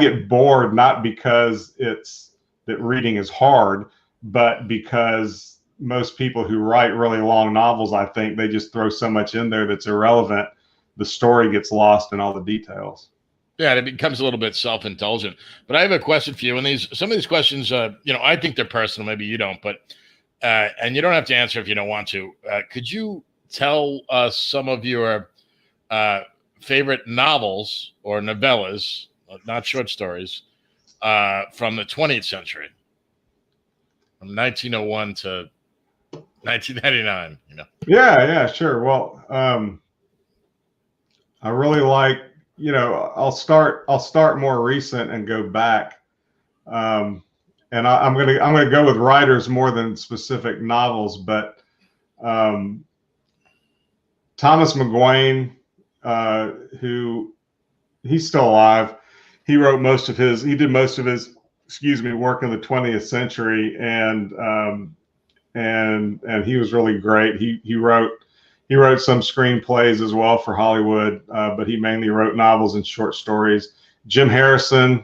get bored, not because it's that reading is hard, but because most people who write really long novels, I think they just throw so much in there that's irrelevant. The story gets lost in all the details. Yeah, it becomes a little bit self-indulgent. But I have a question for you. And some of these questions, I think they're personal. Maybe you don't, but and you don't have to answer if you don't want to. Could you tell us some of your favorite novels or novellas, not short stories, from the 20th century, from 1901 to 1999? Yeah, sure. Well, I really like. I'll start more recent and go back, and I'm gonna go with writers more than specific novels. But Thomas McGuane, who he's still alive, he did most of his work in the 20th century, and he was really great. He wrote some screenplays as well for Hollywood, but he mainly wrote novels and short stories. Jim Harrison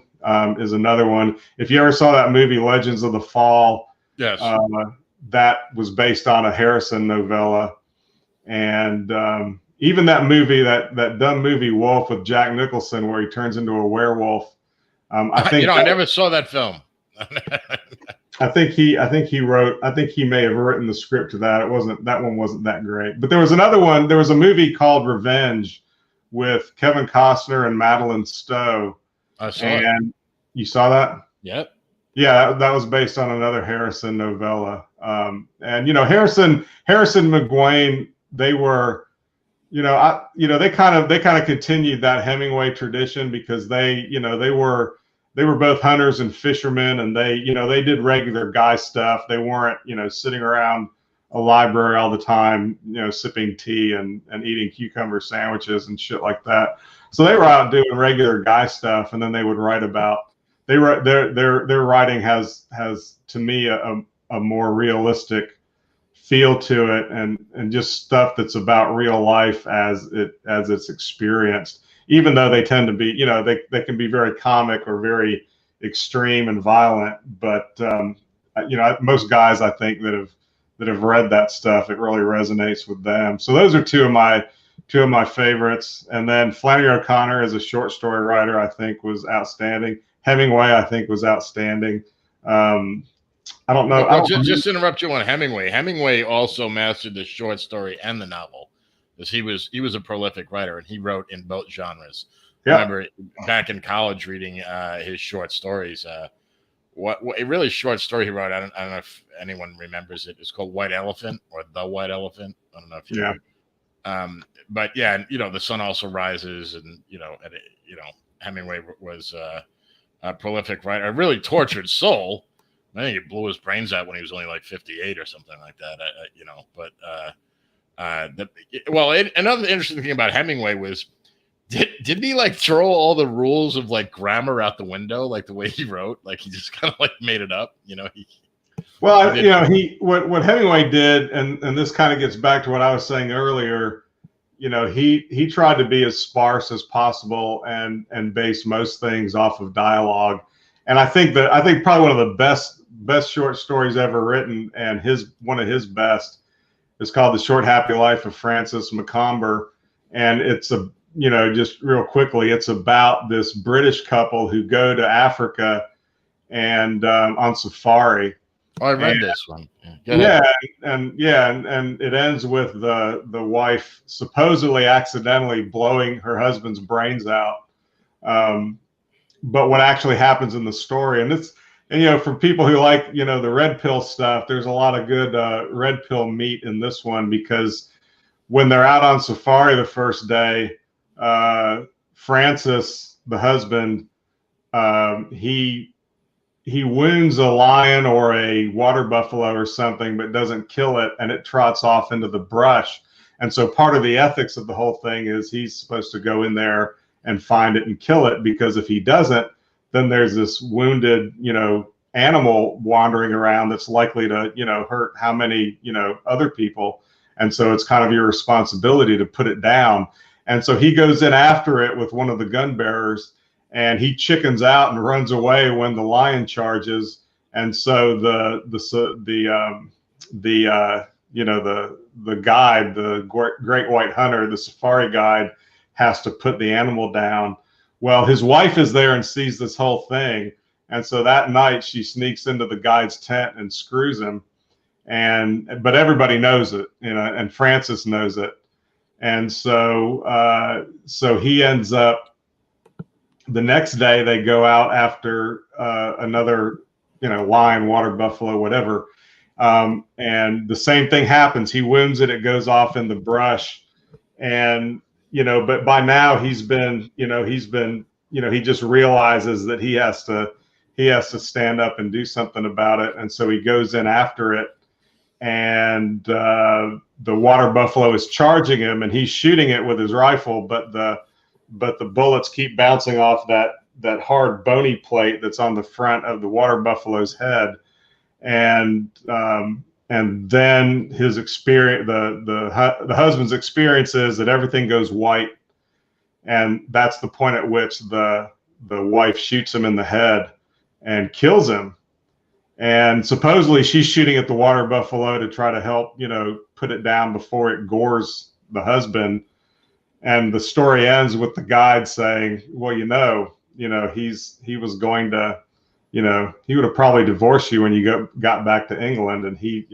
is another one. If you ever saw that movie Legends of the Fall, yes, that was based on a Harrison novella. And even that movie, that dumb movie Wolf with Jack Nicholson, where he turns into a werewolf. I never saw that film. I think he may have written the script to that. That one wasn't that great. But there was another one. There was a movie called Revenge with Kevin Costner and Madeline Stowe. I saw it. You saw that? Yep. Yeah, that was based on another Harrison novella. And Harrison McGuane, they were, they kind of continued that Hemingway tradition, because they were both hunters and fishermen, and they did regular guy stuff. They weren't, sitting around a library all the time, sipping tea and eating cucumber sandwiches and shit like that. So they were out doing regular guy stuff, and then they would write about. Their writing has to me a more realistic feel to it, and just stuff that's about real life as it's experienced. Even though they tend to be, they can be very comic or very extreme and violent, but most guys, I think, that have read that stuff, it really resonates with them. So those are two of my favorites. And then Flannery O'Connor as a short story writer, I think, was outstanding. Hemingway, I think, was outstanding. I don't know. Well, just interrupt you on Hemingway. Hemingway also mastered the short story and the novel, because he was a prolific writer, and he wrote in both genres. Yeah. I remember back in college reading his short stories. What a really short story he wrote. I don't know if anyone remembers it. It's called White Elephant, or The White Elephant. I don't know if you know. But yeah, The Sun Also Rises, and Hemingway was a prolific writer, a really tortured soul. I think he blew his brains out when he was only like 58 or something like that. Another interesting thing about Hemingway was, didn't he like throw all the rules of like grammar out the window, like the way he wrote? Like he just kind of like made it up, what Hemingway did, and this kind of gets back to what I was saying earlier. He tried to be as sparse as possible and base most things off of dialogue. And I think probably one of the best short stories ever written, and one of his best, is called The Short Happy Life of Francis Macomber. And it's just real quickly, it's about this British couple who go to Africa and on safari. Oh, I read this one. And it ends with the wife supposedly accidentally blowing her husband's brains out. But what actually happens in the story, and for people who like, the red pill stuff, there's a lot of good red pill meat in this one, because when they're out on safari the first day, Francis, the husband, he wounds a lion or a water buffalo or something, but doesn't kill it, and it trots off into the brush. And so part of the ethics of the whole thing is he's supposed to go in there and find it and kill it, because if he doesn't, then there's this wounded, animal wandering around that's likely to, hurt how many, other people. And so it's kind of your responsibility to put it down. And so he goes in after it with one of the gun bearers, and he chickens out and runs away when the lion charges. And so the guide, the great white hunter, the safari guide, has to put the animal down. Well, his wife is there and sees this whole thing. And so that night she sneaks into the guide's tent and screws him. But everybody knows it, and Francis knows it. And so he ends up, the next day they go out after another, lion, water buffalo, whatever. And the same thing happens. He wounds it. It goes off in the brush. And, but by now he just realizes that he has to stand up and do something about it. And so he goes in after it, and the water buffalo is charging him, and he's shooting it with his rifle, but the bullets keep bouncing off that hard bony plate that's on the front of the water buffalo's head. And then his experience, the husband's experience is that everything goes white, and that's the point at which the wife shoots him in the head and kills him. And supposedly she's shooting at the water buffalo to try to help, put it down before it gores the husband. And the story ends with the guide saying, well, he was going to, he would have probably divorced you when you got back to England. And he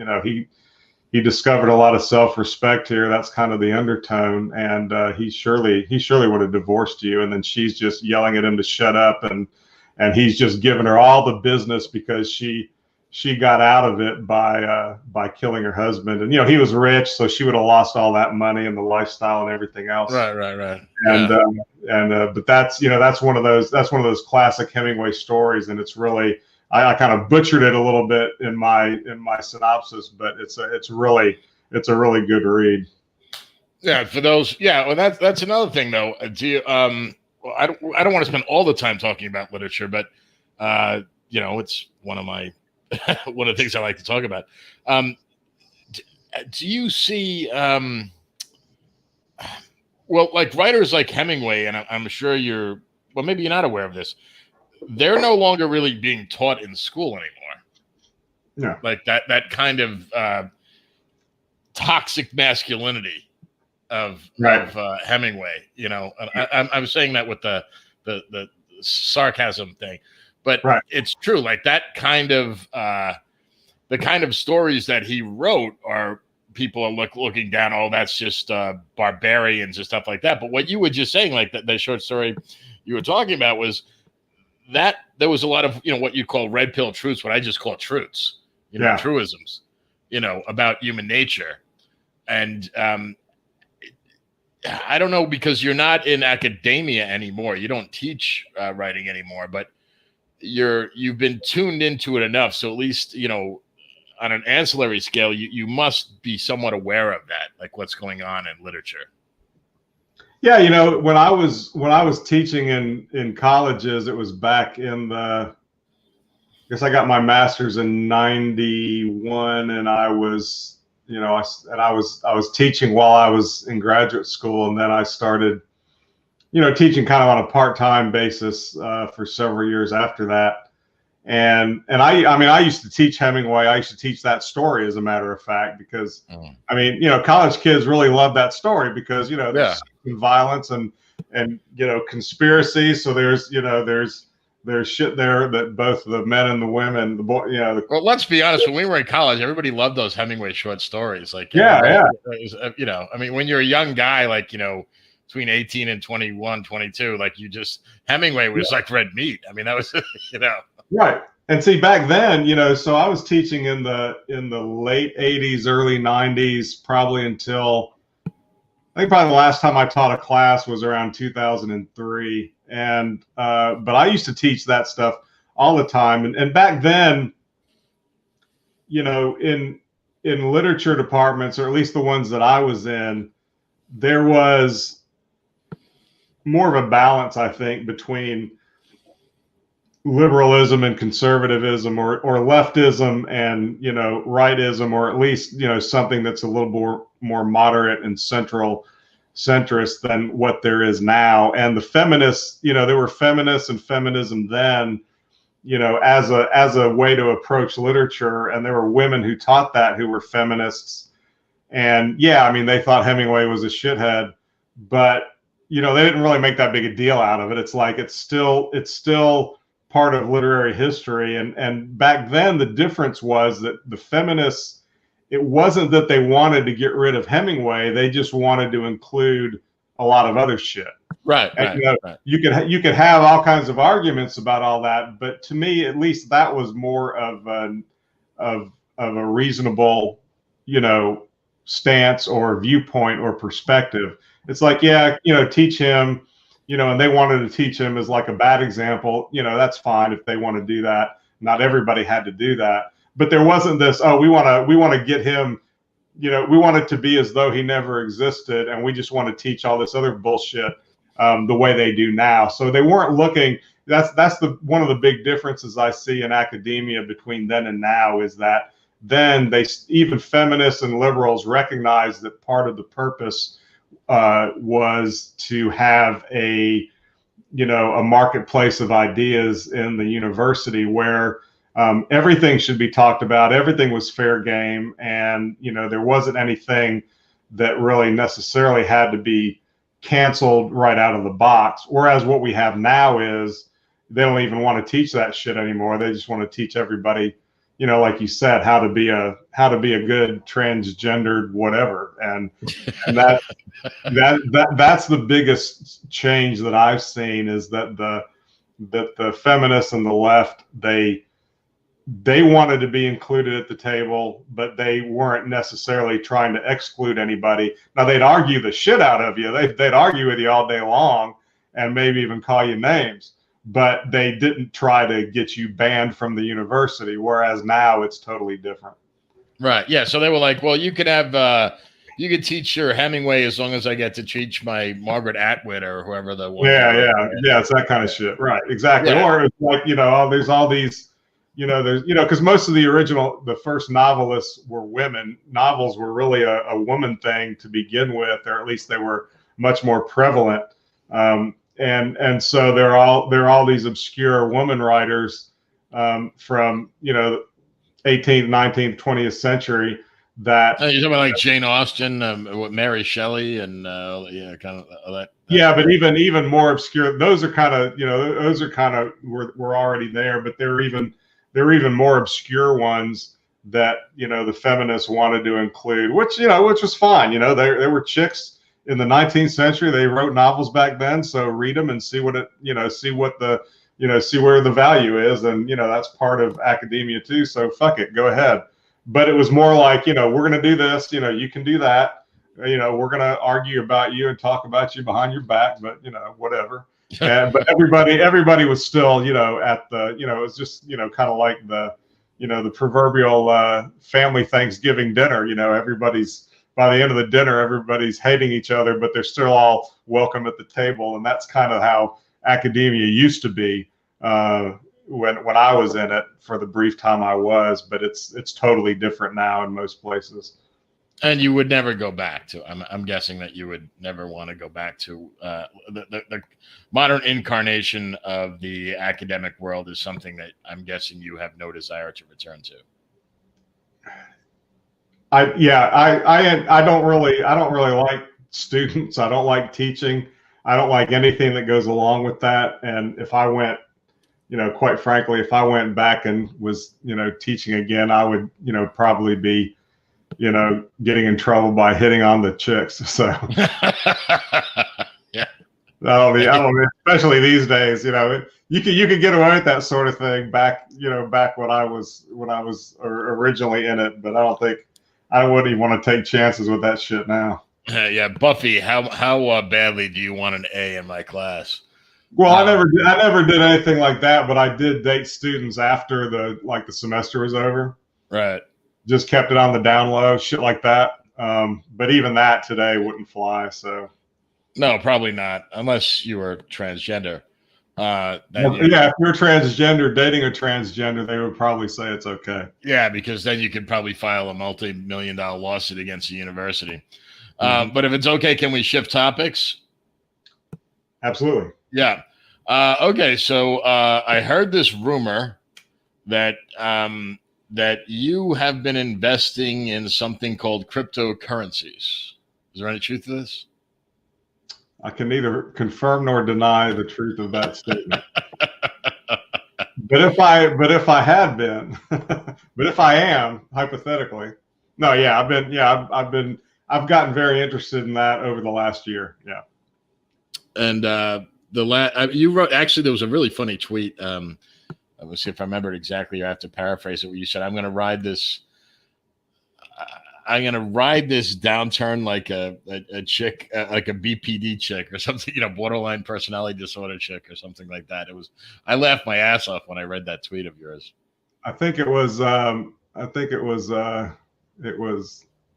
discovered a lot of self-respect here. That's kind of the undertone. And he surely would have divorced you. And then she's just yelling at him to shut up. And he's just giving her all the business because she she got out of it by killing her husband. And he was rich, so she would have lost all that money and the lifestyle and everything else. Right. And but that's one of those classic Hemingway stories, and it's really I kind of butchered it a little bit in my synopsis, but it's a really good read. Yeah, for those. Yeah, well, that's another thing though. Do you, well, I don't want to spend all the time talking about literature, but it's one of my one of the things I like to talk about. Do you see, well, like writers like Hemingway, and I'm sure maybe you're not aware of this. They're no longer really being taught in school anymore. Yeah, like that kind of toxic masculinity of Hemingway. I'm saying that with the sarcasm thing, but it's true. Like that kind of the kind of stories that he wrote are people are looking down. Oh, that's just barbarians and stuff like that. But what you were just saying, like that short story you were talking about, was that there was a lot of what you call red pill truths, what I just call truths, truisms, about human nature. And I don't know, because you're not in academia anymore. You don't teach writing anymore, but you've been tuned into it enough. So at least, on an ancillary scale, you must be somewhat aware of that, like what's going on in literature. Yeah, when I was teaching in colleges, it was back in I guess I got my master's in '91, and I was I was teaching while I was in graduate school, and then I started, teaching kind of on a part-time basis for several years after that. And I used to teach Hemingway. I used to teach that story, as a matter of fact, because college kids really love that story because there's violence and conspiracy. So there's shit there that both the men and the women, the boy, Well, let's be honest. When we were in college, everybody loved those Hemingway short stories. Like, when you're a young guy, like, between 18 and 21, 22, like Hemingway was like red meat. I mean, that was, Right. And see, back then, so I was teaching in the late 80s, early 90s, probably until I think probably the last time I taught a class was around 2003. And but I used to teach that stuff all the time. And back then, in literature departments, or at least the ones that I was in, there was more of a balance, I think, between liberalism and conservatism, or leftism and rightism, or at least something that's a little more moderate and centrist than what there is now. And the feminists, there were feminists and feminism then, as a way to approach literature, and there were women who taught that, who were feminists. And they thought Hemingway was a shithead, but they didn't really make that big a deal out of it. It's like it's still part of literary history. And back then, the difference was that the feminists, it wasn't that they wanted to get rid of Hemingway, they just wanted to include a lot of other shit. Right. You could have all kinds of arguments about all that, but to me, at least, that was more of a reasonable, stance or viewpoint or perspective. It's like, teach him. And they wanted to teach him as like a bad example, that's fine if they want to do that. Not everybody had to do that. But there wasn't this, we want to get him, we want it to be as though he never existed, and we just want to teach all this other bullshit the way they do now. So they weren't looking, that's one of the big differences I see in academia between then and now, is that then even feminists and liberals recognized that part of the purpose was to have a marketplace of ideas in the university where everything should be talked about. Everything was fair game. And, there wasn't anything that really necessarily had to be canceled right out of the box. Whereas what we have now is they don't even want to teach that shit anymore. They just want to teach everybody, like you said, how to be a good transgendered whatever. And that's the biggest change that I've seen, is that the feminists and the left, they they wanted to be included at the table, but they weren't necessarily trying to exclude anybody. Now, they'd argue the shit out of you. They'd argue with you all day long and maybe even call you names, but they didn't try to get you banned from the university, whereas now it's totally different. Right. Yeah. So they were like, well, you could have, you could teach your Hemingway as long as I get to teach my Margaret Atwood or whoever the one. Yeah. It's that kind of shit. Right. Exactly. Yeah. Or it's like, there's all these, because most of the first novelists were women. Novels were really a woman thing to begin with, or at least they were much more prevalent. And so there are all these obscure woman writers from 18th, 19th, 20th century that you're talking about like Jane Austen, Mary Shelley, and kind of that. Yeah, but even more obscure. Those are kind of were already there, but there were even more obscure ones that the feminists wanted to include, which was fine. There were chicks in the 19th century. They wrote novels back then, so read them and see what see where the value is, and that's part of academia too. So fuck it, go ahead. But it was more like, we're going to do this, you can do that, we're going to argue about you and talk about you behind your back, but whatever. But everybody was still, at the, it was just, kind of like the proverbial family Thanksgiving dinner. Everybody's, by the end of the dinner, everybody's hating each other, but they're still all welcome at the table. And that's kind of how academia used to be when I was in it for the brief time I was, but it's totally different now in most places. And you would never go back to. I'm guessing that you would never want to go back to the modern incarnation of the academic world is something that I'm guessing you have no desire to return to. I don't really like students. I don't like teaching. I don't like anything that goes along with that. And if I went, quite frankly, if I went back and was, teaching again, I would, probably be, getting in trouble by hitting on the chicks. So yeah, I don't mean, especially these days, you could get away with that sort of thing back when I was originally in it, but I wouldn't even want to take chances with that shit now. Yeah, Buffy, how badly do you want an A in my class? Well, I never did anything like that, but I did date students after the semester was over. Right. Just kept it on the down low, shit like that. But even that today wouldn't fly. So. No, probably not, unless you were transgender. Yeah, if you're transgender, dating a transgender, they would probably say it's okay. Yeah, because then you could probably file a multi-million-dollar lawsuit against the university. But if it's okay, can we shift topics? Absolutely. Yeah. Okay. So I heard this rumor that that you have been investing in something called cryptocurrencies. Is there any truth to this? I can neither confirm nor deny the truth of that statement. But if I had been, but if I am, hypothetically, no, yeah, I've gotten very interested in that over the last year. Yeah. And you wrote, actually, there was a really funny tweet. Let's see if I remember it exactly. I have to paraphrase it. Where you said, I'm going to ride this downturn like a chick, like a BPD chick or something, borderline personality disorder chick or something like that. I laughed my ass off when I read that tweet of yours. I think it was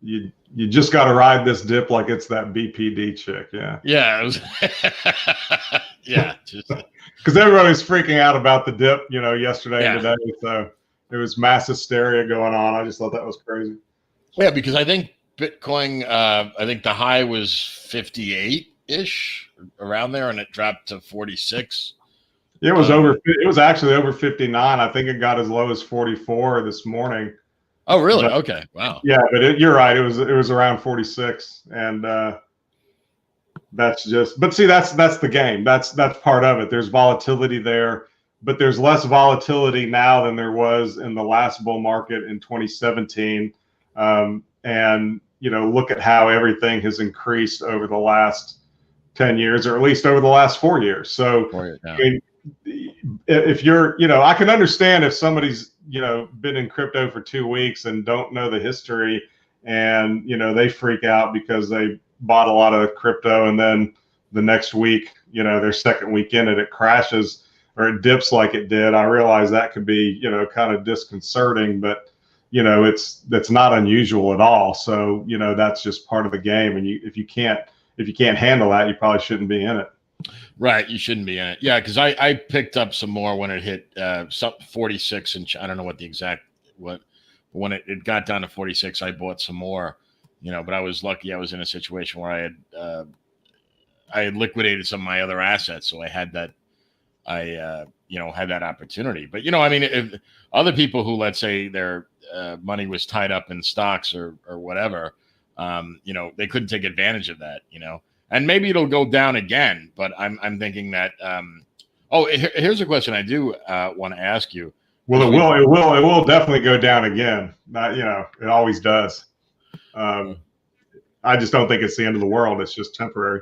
you just got to ride this dip like it's that BPD chick. Yeah. Yeah. It was, yeah. Because everybody's freaking out about the dip, yesterday and today. So there was mass hysteria going on. I just thought that was crazy. Yeah, because I think Bitcoin, I think the high was 58-ish around there, and it dropped to 46. It was it was actually over 59. I think it got as low as 44 this morning. Oh, really? Okay. Wow. Yeah, but you're right. It was around 46, and that's the game. That's part of it. There's volatility there, but there's less volatility now than there was in the last bull market in 2017. And look at how everything has increased over the last 10 years, or at least over the last 4 years. So, if you're, I can understand if somebody's, been in crypto for 2 weeks and don't know the history, and they freak out because they bought a lot of crypto, and then the next week, their second week in it crashes or it dips like it did. I realize that could be, kind of disconcerting, but that's not unusual at all. So, that's just part of the game. And if you can't handle that, you probably shouldn't be in it. Right, you shouldn't be in it. Yeah, because I picked up some more when it hit 46, and I don't know what the exact what. When it got down to 46, I bought some more. But I was lucky. I was in a situation where I had liquidated some of my other assets, so I had that. Had that opportunity. But I mean, if other people who, let's say, their money was tied up in stocks or whatever, they couldn't take advantage of that. And maybe it'll go down again, but I'm thinking that. Here's a question I do want to ask you. Well, it will definitely go down again. It always does. I just don't think it's the end of the world. It's just temporary.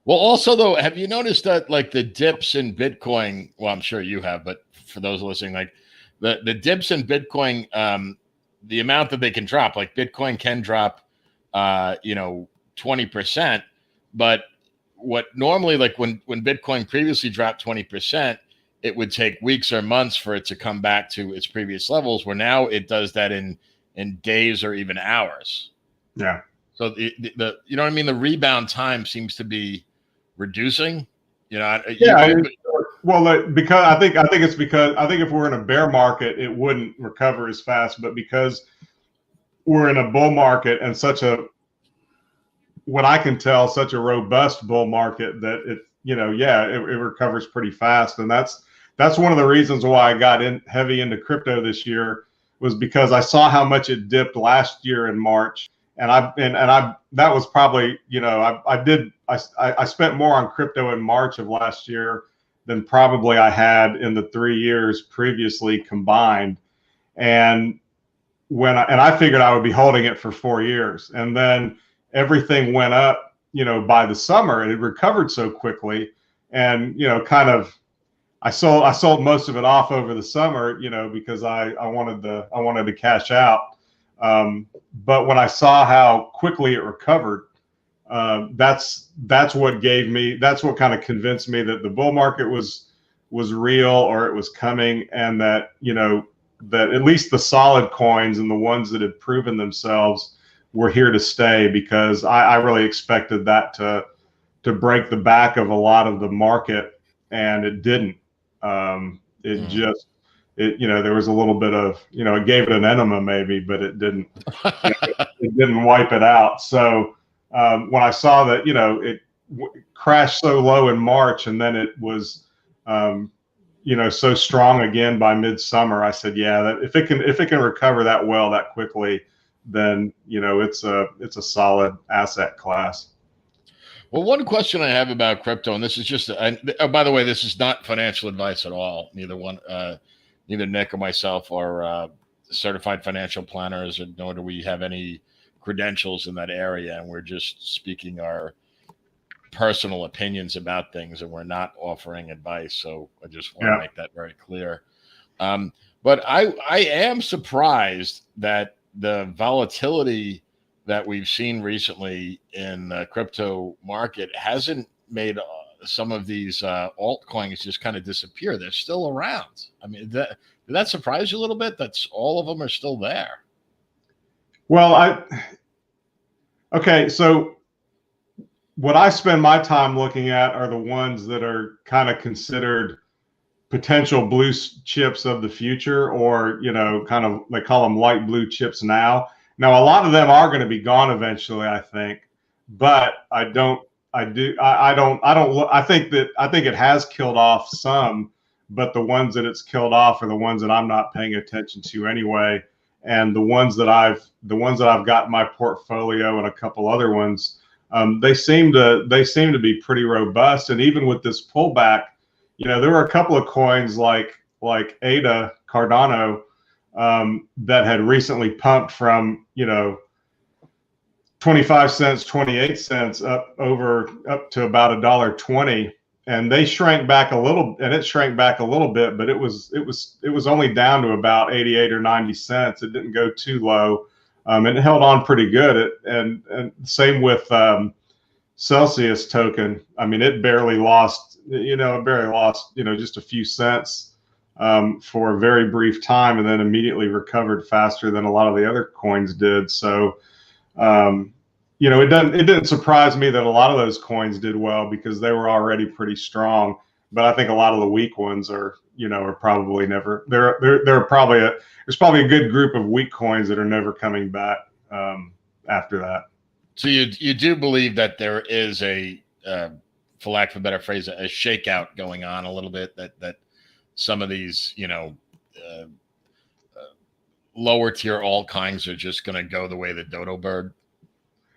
Well, also though, have you noticed that like the dips in Bitcoin? Well, I'm sure you have, but for those listening, like the dips in Bitcoin, the amount that they can drop, like Bitcoin can drop, 20%. But what normally, like when Bitcoin previously dropped 20%, it would take weeks or months for it to come back to its previous levels, where now it does that in days or even hours. Yeah. So the you know what I mean? The rebound time seems to be reducing. Well, because I think if we're in a bear market, it wouldn't recover as fast, but because we're in a bull market and what I can tell, such a robust bull market that it recovers pretty fast. And that's one of the reasons why I got heavy into crypto this year, was because I saw how much it dipped last year in March. And that was probably, I spent more on crypto in March of last year than probably I had in the 3 years previously combined. And I figured I would be holding it for 4 years. And then everything went up, by the summer, and it recovered so quickly. And, I sold most of it off over the summer, because I wanted to cash out. But when I saw how quickly it recovered, that's what kind of convinced me that the bull market was real, or it was coming, and that, that at least the solid coins and the ones that had proven themselves were here to stay, because I really expected that to break the back of a lot of the market, and it didn't. There was a little bit of, it gave it an enema maybe, but it didn't, it didn't wipe it out. So when I saw that, it crashed so low in March, and then it was, so strong again by midsummer, I said, yeah, that if it can recover that well, that quickly, then, it's a solid asset class. Well, one question I have about crypto, and this is just, by the way, this is not financial advice at all. Neither Nick or myself are certified financial planners, and nor do we have any credentials in that area. And we're just speaking our personal opinions about things, and we're not offering advice. So I just want to make that very clear. But I am surprised that the volatility that we've seen recently in the crypto market hasn't made some of these altcoins just kind of disappear. They're still around. I mean, did that surprise you a little bit? That's all of them are still there. Well, okay. So what I spend my time looking at are the ones that are kind of considered potential blue chips of the future, or, kind of, they call them light blue chips now. Now, a lot of them are going to be gone eventually, I think, but I think it has killed off some, but the ones that it's killed off are the ones that I'm not paying attention to anyway. And the ones that I've got in my portfolio, and a couple other ones, they seem to be pretty robust. And even with this pullback, there were a couple of coins like ADA, Cardano, that had recently pumped from 25 cents, 28 cents up to about $1.20, and they shrank back a little, and it shrank back a little bit, but it was only down to about 88 or 90 cents. It didn't go too low, and it held on pretty good. And same with Celsius token. I mean, it barely lost, just a few cents for a very brief time, and then immediately recovered faster than a lot of the other coins did. So, it didn't surprise me that a lot of those coins did well because they were already pretty strong. But I think a lot of the weak ones are probably never. There's probably a good group of weak coins that are never coming back after that. So you do believe that there is a, for lack of a better phrase, a shakeout going on a little bit, that some of these, lower tier altcoins are just going to go the way of the dodo bird?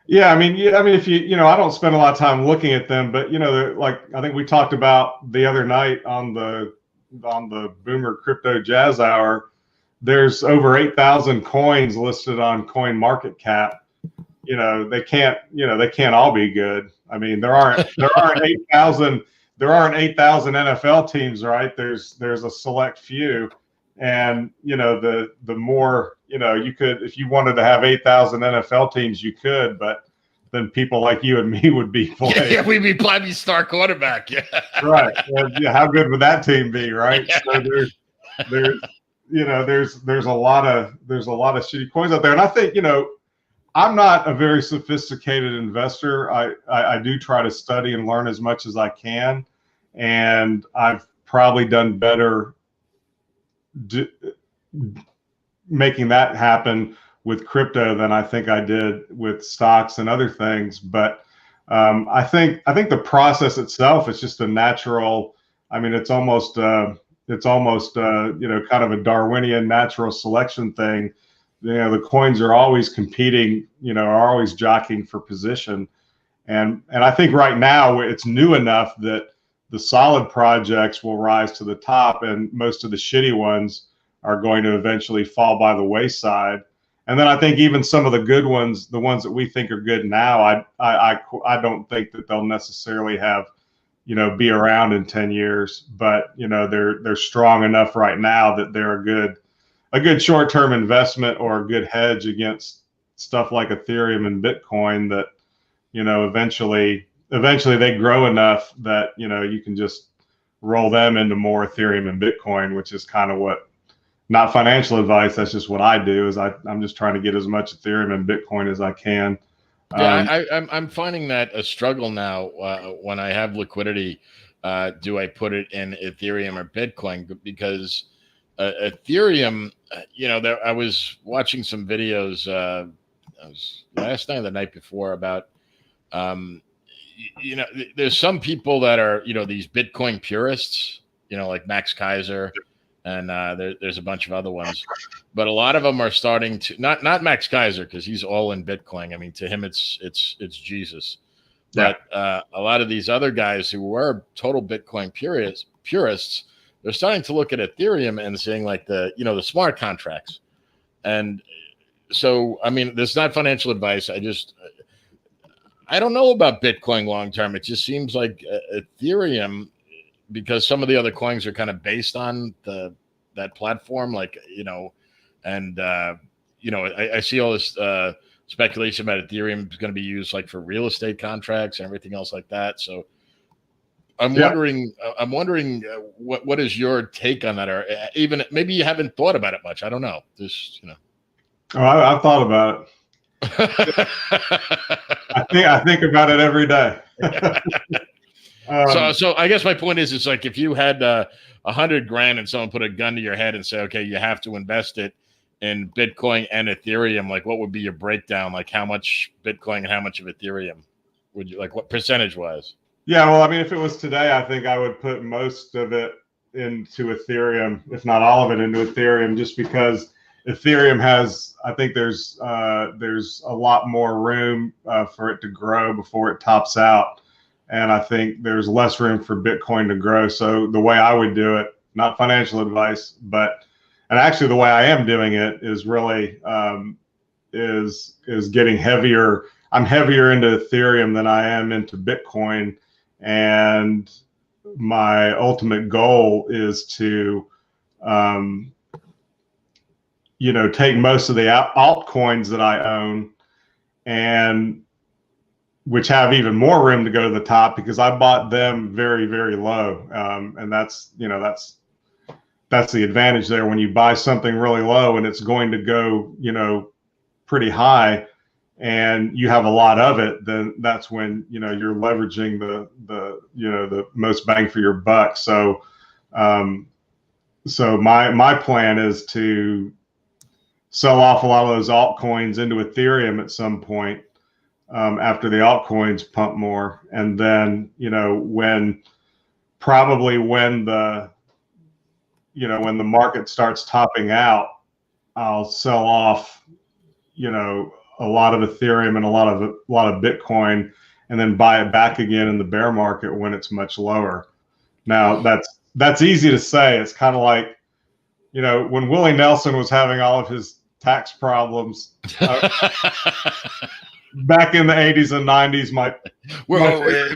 Yeah, I mean, if I don't spend a lot of time looking at them, but like I think we talked about the other night on the Boomer Crypto Jazz Hour, there's over 8,000 coins listed on CoinMarketCap. They can't all be good. I mean, there aren't 8,000 NFL teams, right? There's a select few, and the more you could, if you wanted to have 8,000 NFL teams, you could, but then people like you and me would be playing. Yeah, we'd be playing star quarterback. Yeah, right. Yeah, how good would that team be, right? Yeah. So there's a lot of shitty coins out there, and I think I'm not a very sophisticated investor. I do try to study and learn as much as I can, and I've probably done better making that happen with crypto than I think I did with stocks and other things. But I think the process itself is just a natural. I mean, it's almost kind of a Darwinian natural selection thing. The coins are always competing, are always jockeying for position. And I think right now it's new enough that the solid projects will rise to the top, and most of the shitty ones are going to eventually fall by the wayside. And then I think even some of the good ones, the ones that we think are good now, I don't think that they'll necessarily have, be around in 10 years. But they're strong enough right now that they're a good short-term investment or a good hedge against stuff like Ethereum and Bitcoin that, eventually they grow enough that, you can just roll them into more Ethereum and Bitcoin, which is kind of what, not financial advice. That's just what I do, is I'm just trying to get as much Ethereum and Bitcoin as I can. Yeah, I'm finding that a struggle now when I have liquidity. Do I put it in Ethereum or Bitcoin? Because Ethereum, I was watching some videos. Last night or the night before about, there's some people that are, these Bitcoin purists, like Max Kaiser, and there's a bunch of other ones, but a lot of them are starting to not Max Kaiser, because he's all in Bitcoin. I mean, to him, it's Jesus. Yeah. But a lot of these other guys who were total Bitcoin purists, they're starting to look at Ethereum and seeing like the smart contracts. And so, I mean, this is not financial advice. I don't know about Bitcoin long term. It just seems like Ethereum, because some of the other coins are kind of based on that platform, I see all this speculation about Ethereum is going to be used like for real estate contracts and everything else like that. So I'm wondering what is your take on that, or even maybe you haven't thought about it much. I don't know. Oh, I've thought about it. I think about it every day. So I guess my point is, it's like if you had $100,000 and someone put a gun to your head and say, okay, you have to invest it in Bitcoin and Ethereum, like what would be your breakdown? Like how much Bitcoin and how much of Ethereum would you, like, what percentage wise? Yeah, well, I mean, if it was today, I think I would put most of it into Ethereum, if not all of it into Ethereum, just because Ethereum has, I think there's a lot more room for it to grow before it tops out. And I think there's less room for Bitcoin to grow. So the way I would do it, not financial advice, and actually the way I am doing it is really is getting heavier. I'm heavier into Ethereum than I am into Bitcoin. And my ultimate goal is to, take most of the altcoins that I own, and which have even more room to go to the top because I bought them very, very low. And that's the advantage there. When you buy something really low and it's going to go, pretty high, and you have a lot of it, then that's when, you're leveraging the most bang for your buck. So, my plan is to sell off a lot of those altcoins into Ethereum at some point, after the altcoins pump more. And then, when the market starts topping out, I'll sell off, a lot of Ethereum and a lot of Bitcoin, and then buy it back again in the bear market when it's much lower. Now that's easy to say. It's kind of like, when Willie Nelson was having all of his tax problems back in the 80s and 90s.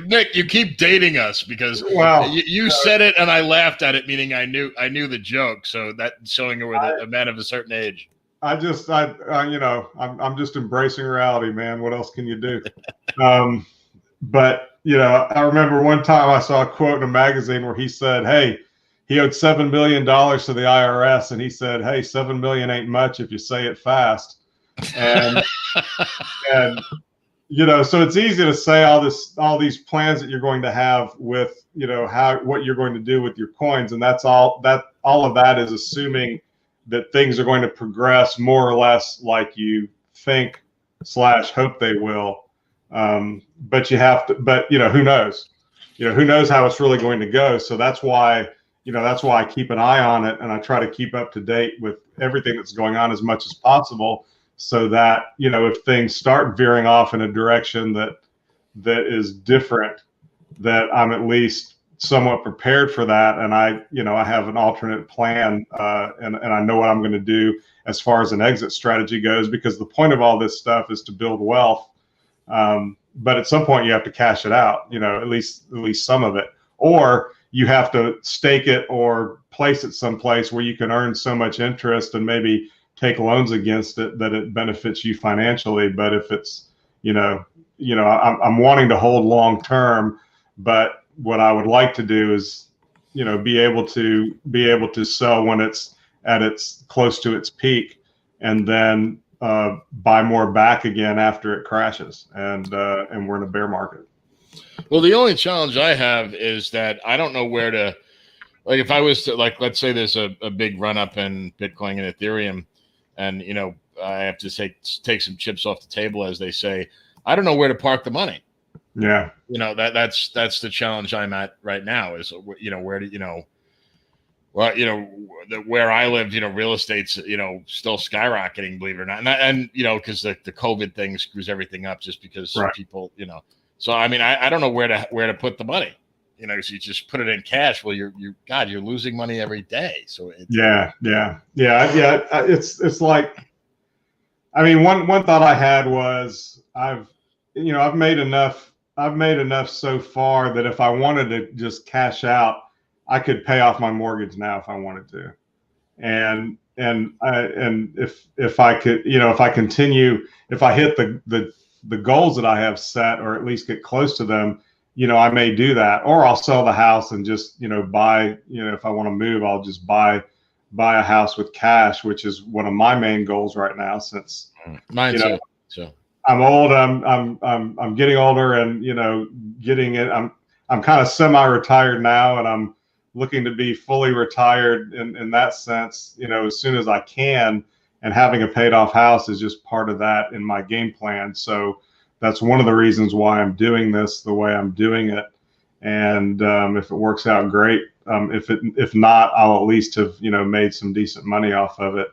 Nick, you keep dating us because you said it and I laughed at it, meaning I knew the joke. So that's showing you we're a man of a certain age. I'm just embracing reality, man. What else can you do? But I remember one time I saw a quote in a magazine where he said, hey, he owed $7 million to the IRS, and he said, hey, $7 million ain't much if you say it fast. And so it's easy to say all these plans that you're going to have with, what you're going to do with your coins. And all of that is assuming that things are going to progress more or less like you think / hope they will. But who knows? Who knows how it's really going to go. So that's why I keep an eye on it, and I try to keep up to date with everything that's going on as much as possible, so that, if things start veering off in a direction that is different, that I'm at least somewhat prepared for that. And I have an alternate plan, and I know what I'm going to do as far as an exit strategy goes, because the point of all this stuff is to build wealth. But at some point you have to cash it out, at least some of it, or you have to stake it or place it someplace where you can earn so much interest and maybe take loans against it that it benefits you financially. But if it's, I'm wanting to hold long term, but what I would like to do is, be able to sell when it's close to its peak, and then buy more back again after it crashes, and we're in a bear market. Well, the only challenge I have is that I don't know where to, like, if I was to, like, let's say there's a big run up in Bitcoin and Ethereum, and, I have to take some chips off the table, as they say. I don't know where to park the money. Yeah. That's the challenge I'm at right now is, where to, where I live, real estate's, still skyrocketing, believe it or not. And because the COVID thing screws everything up, just because people, So I mean, I don't know where to put the money. So you just put it in cash. Well, you're losing money every day. So yeah. It's like, I mean, one thought I had was I've made enough so far that if I wanted to just cash out, I could pay off my mortgage now if I wanted to. And if I could, if I continue, if I hit the goals that I have set, or at least get close to them, I may do that, or I'll sell the house and just, buy, if I want to move, I'll just buy a house with cash, which is one of my main goals right now, since mine too. So I'm old, I'm getting older, and, getting it. I'm kind of semi-retired now, and I'm looking to be fully retired in that sense, as soon as I can. And having a paid off house is just part of that in my game plan. So that's one of the reasons why I'm doing this the way I'm doing it. And if it works out, great. If not, I'll at least have, made some decent money off of it.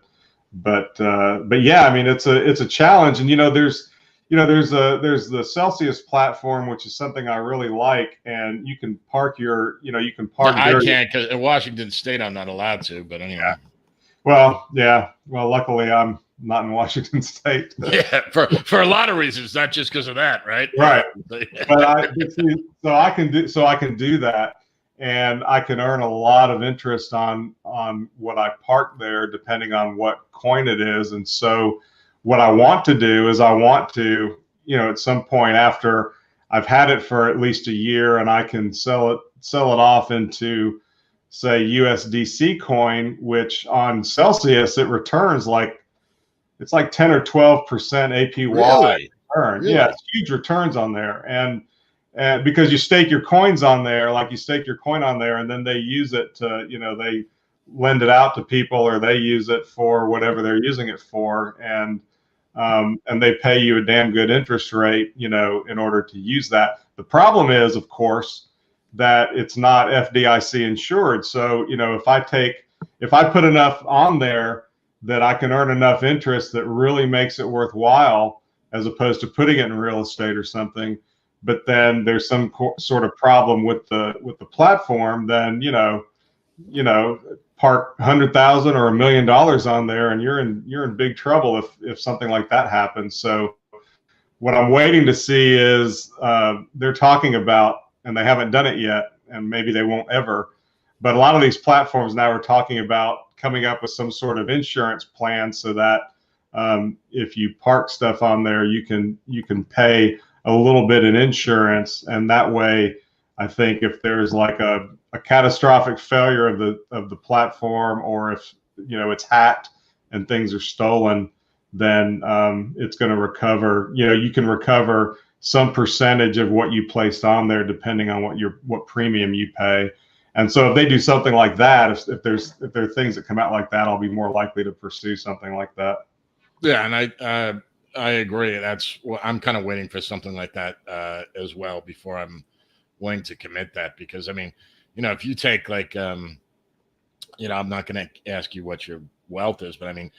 But yeah, I mean, it's a challenge. And, there's the Celsius platform, which is something I really like, and you can park your, I can't, because in Washington State, I'm not allowed to, but anyway. Yeah. Well, yeah. Well, luckily I'm not in Washington State. Yeah, for a lot of reasons, not just because of that, right? Right. But so I can do that, and I can earn a lot of interest on what I park there, depending on what coin it is. And so, what I want to do is I want to, at some point after I've had it for at least a year, and I can sell it off into, say, USDC coin, which on Celsius it returns it's like 10 or 12% APY return. Really? Yeah, it's huge returns on there, and because you stake your coins on there, like you stake your coin on there, and then they use it to, they lend it out to people, or they use it for whatever they're using it for, and they pay you a damn good interest rate, in order to use that. The problem is, of course, that it's not FDIC insured. So, if I put enough on there that I can earn enough interest that really makes it worthwhile, as opposed to putting it in real estate or something, but then there's some sort of problem with the platform, then, park $100,000 or $1 million on there, and you're in big trouble if something like that happens. So what I'm waiting to see is they're talking about, and they haven't done it yet, and maybe they won't ever, but a lot of these platforms now are talking about coming up with some sort of insurance plan, so that if you park stuff on there, you can pay a little bit in insurance, and that way, I think if there's like a catastrophic failure of the platform, or if it's hacked and things are stolen, then it's going to recover. You can recover some percentage of what you placed on there, depending on what premium you pay. And so if they do something like that, if there are things that come out like that, I'll be more likely to pursue something like that. Yeah, and I agree. That's what I'm kind of waiting for, something like that as well, before I'm willing to commit that. Because I mean, if you take like, I'm not going to ask you what your wealth is, but I mean,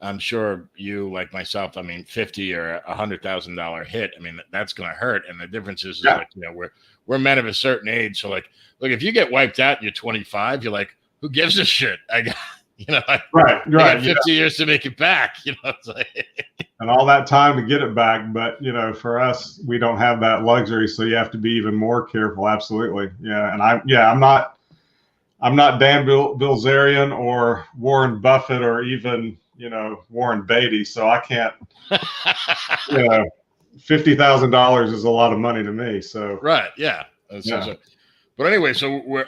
I'm sure you, like myself, I mean, $50,000 or $100,000 hit, I mean, that's going to hurt. And the difference is like, we're men of a certain age. So like, look, if you get wiped out and you're 25, you're like, who gives a shit? I got, right. I got 50 years to make it back, It's like, and all that time to get it back. But, for us, we don't have that luxury. So you have to be even more careful. Absolutely. Yeah. And I'm not Dan Bilzerian or Warren Buffett or even, Warren Beatty. So I can't, $50,000 is a lot of money to me. So, right. Yeah. But anyway, so we're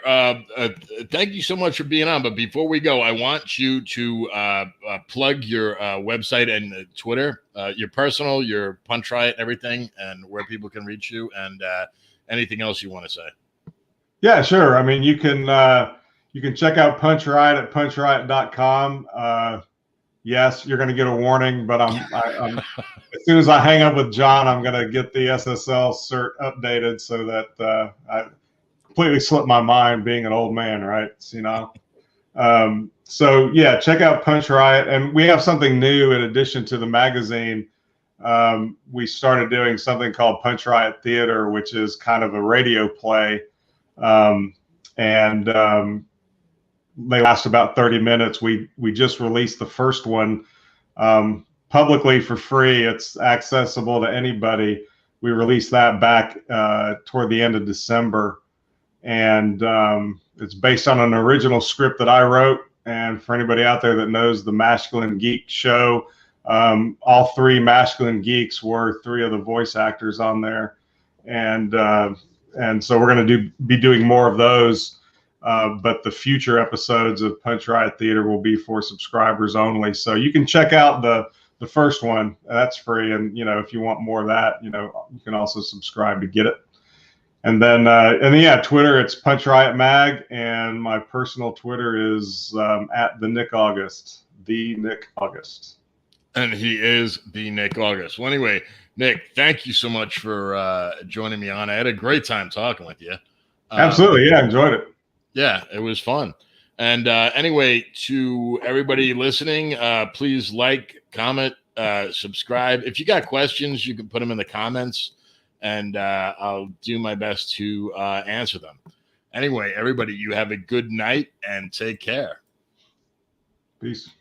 thank you so much for being on. But before we go, I want you to plug your website and Twitter, your personal, your Punch Riot, everything, and where people can reach you, and anything else you want to say. Yeah, sure. I mean, you can check out Punch Riot at punchriot.com. Yes, you're going to get a warning, but I'm as soon as I hang up with John, I'm going to get the SSL cert updated, so that I completely slipped my mind, being an old man, right? So yeah, check out Punch Riot, and we have something new in addition to the magazine. We started doing something called Punch Riot Theater, which is kind of a radio play, and they last about 30 minutes. We just released the first one publicly for free. It's accessible to anybody. We released that back toward the end of December. And it's based on an original script that I wrote. And for anybody out there that knows the Masculine Geek show, all three Masculine Geeks were three of the voice actors on there. And so we're going to be doing more of those. But the future episodes of Punch Riot Theater will be for subscribers only. So you can check out the first one. That's free. And, if you want more of that, you can also subscribe to get it. And then Twitter, it's Punch Riot Mag, and my personal Twitter is at the Nick August. And he is the Nick August. Well, anyway, Nick, thank you so much for joining me on. I had a great time talking with you. Absolutely, yeah, enjoyed it. Yeah, it was fun. And anyway, to everybody listening, please like, comment, subscribe. If you got questions, you can put them in the comments, and I'll do my best to answer them. Anyway, everybody, you have a good night and take care. Peace.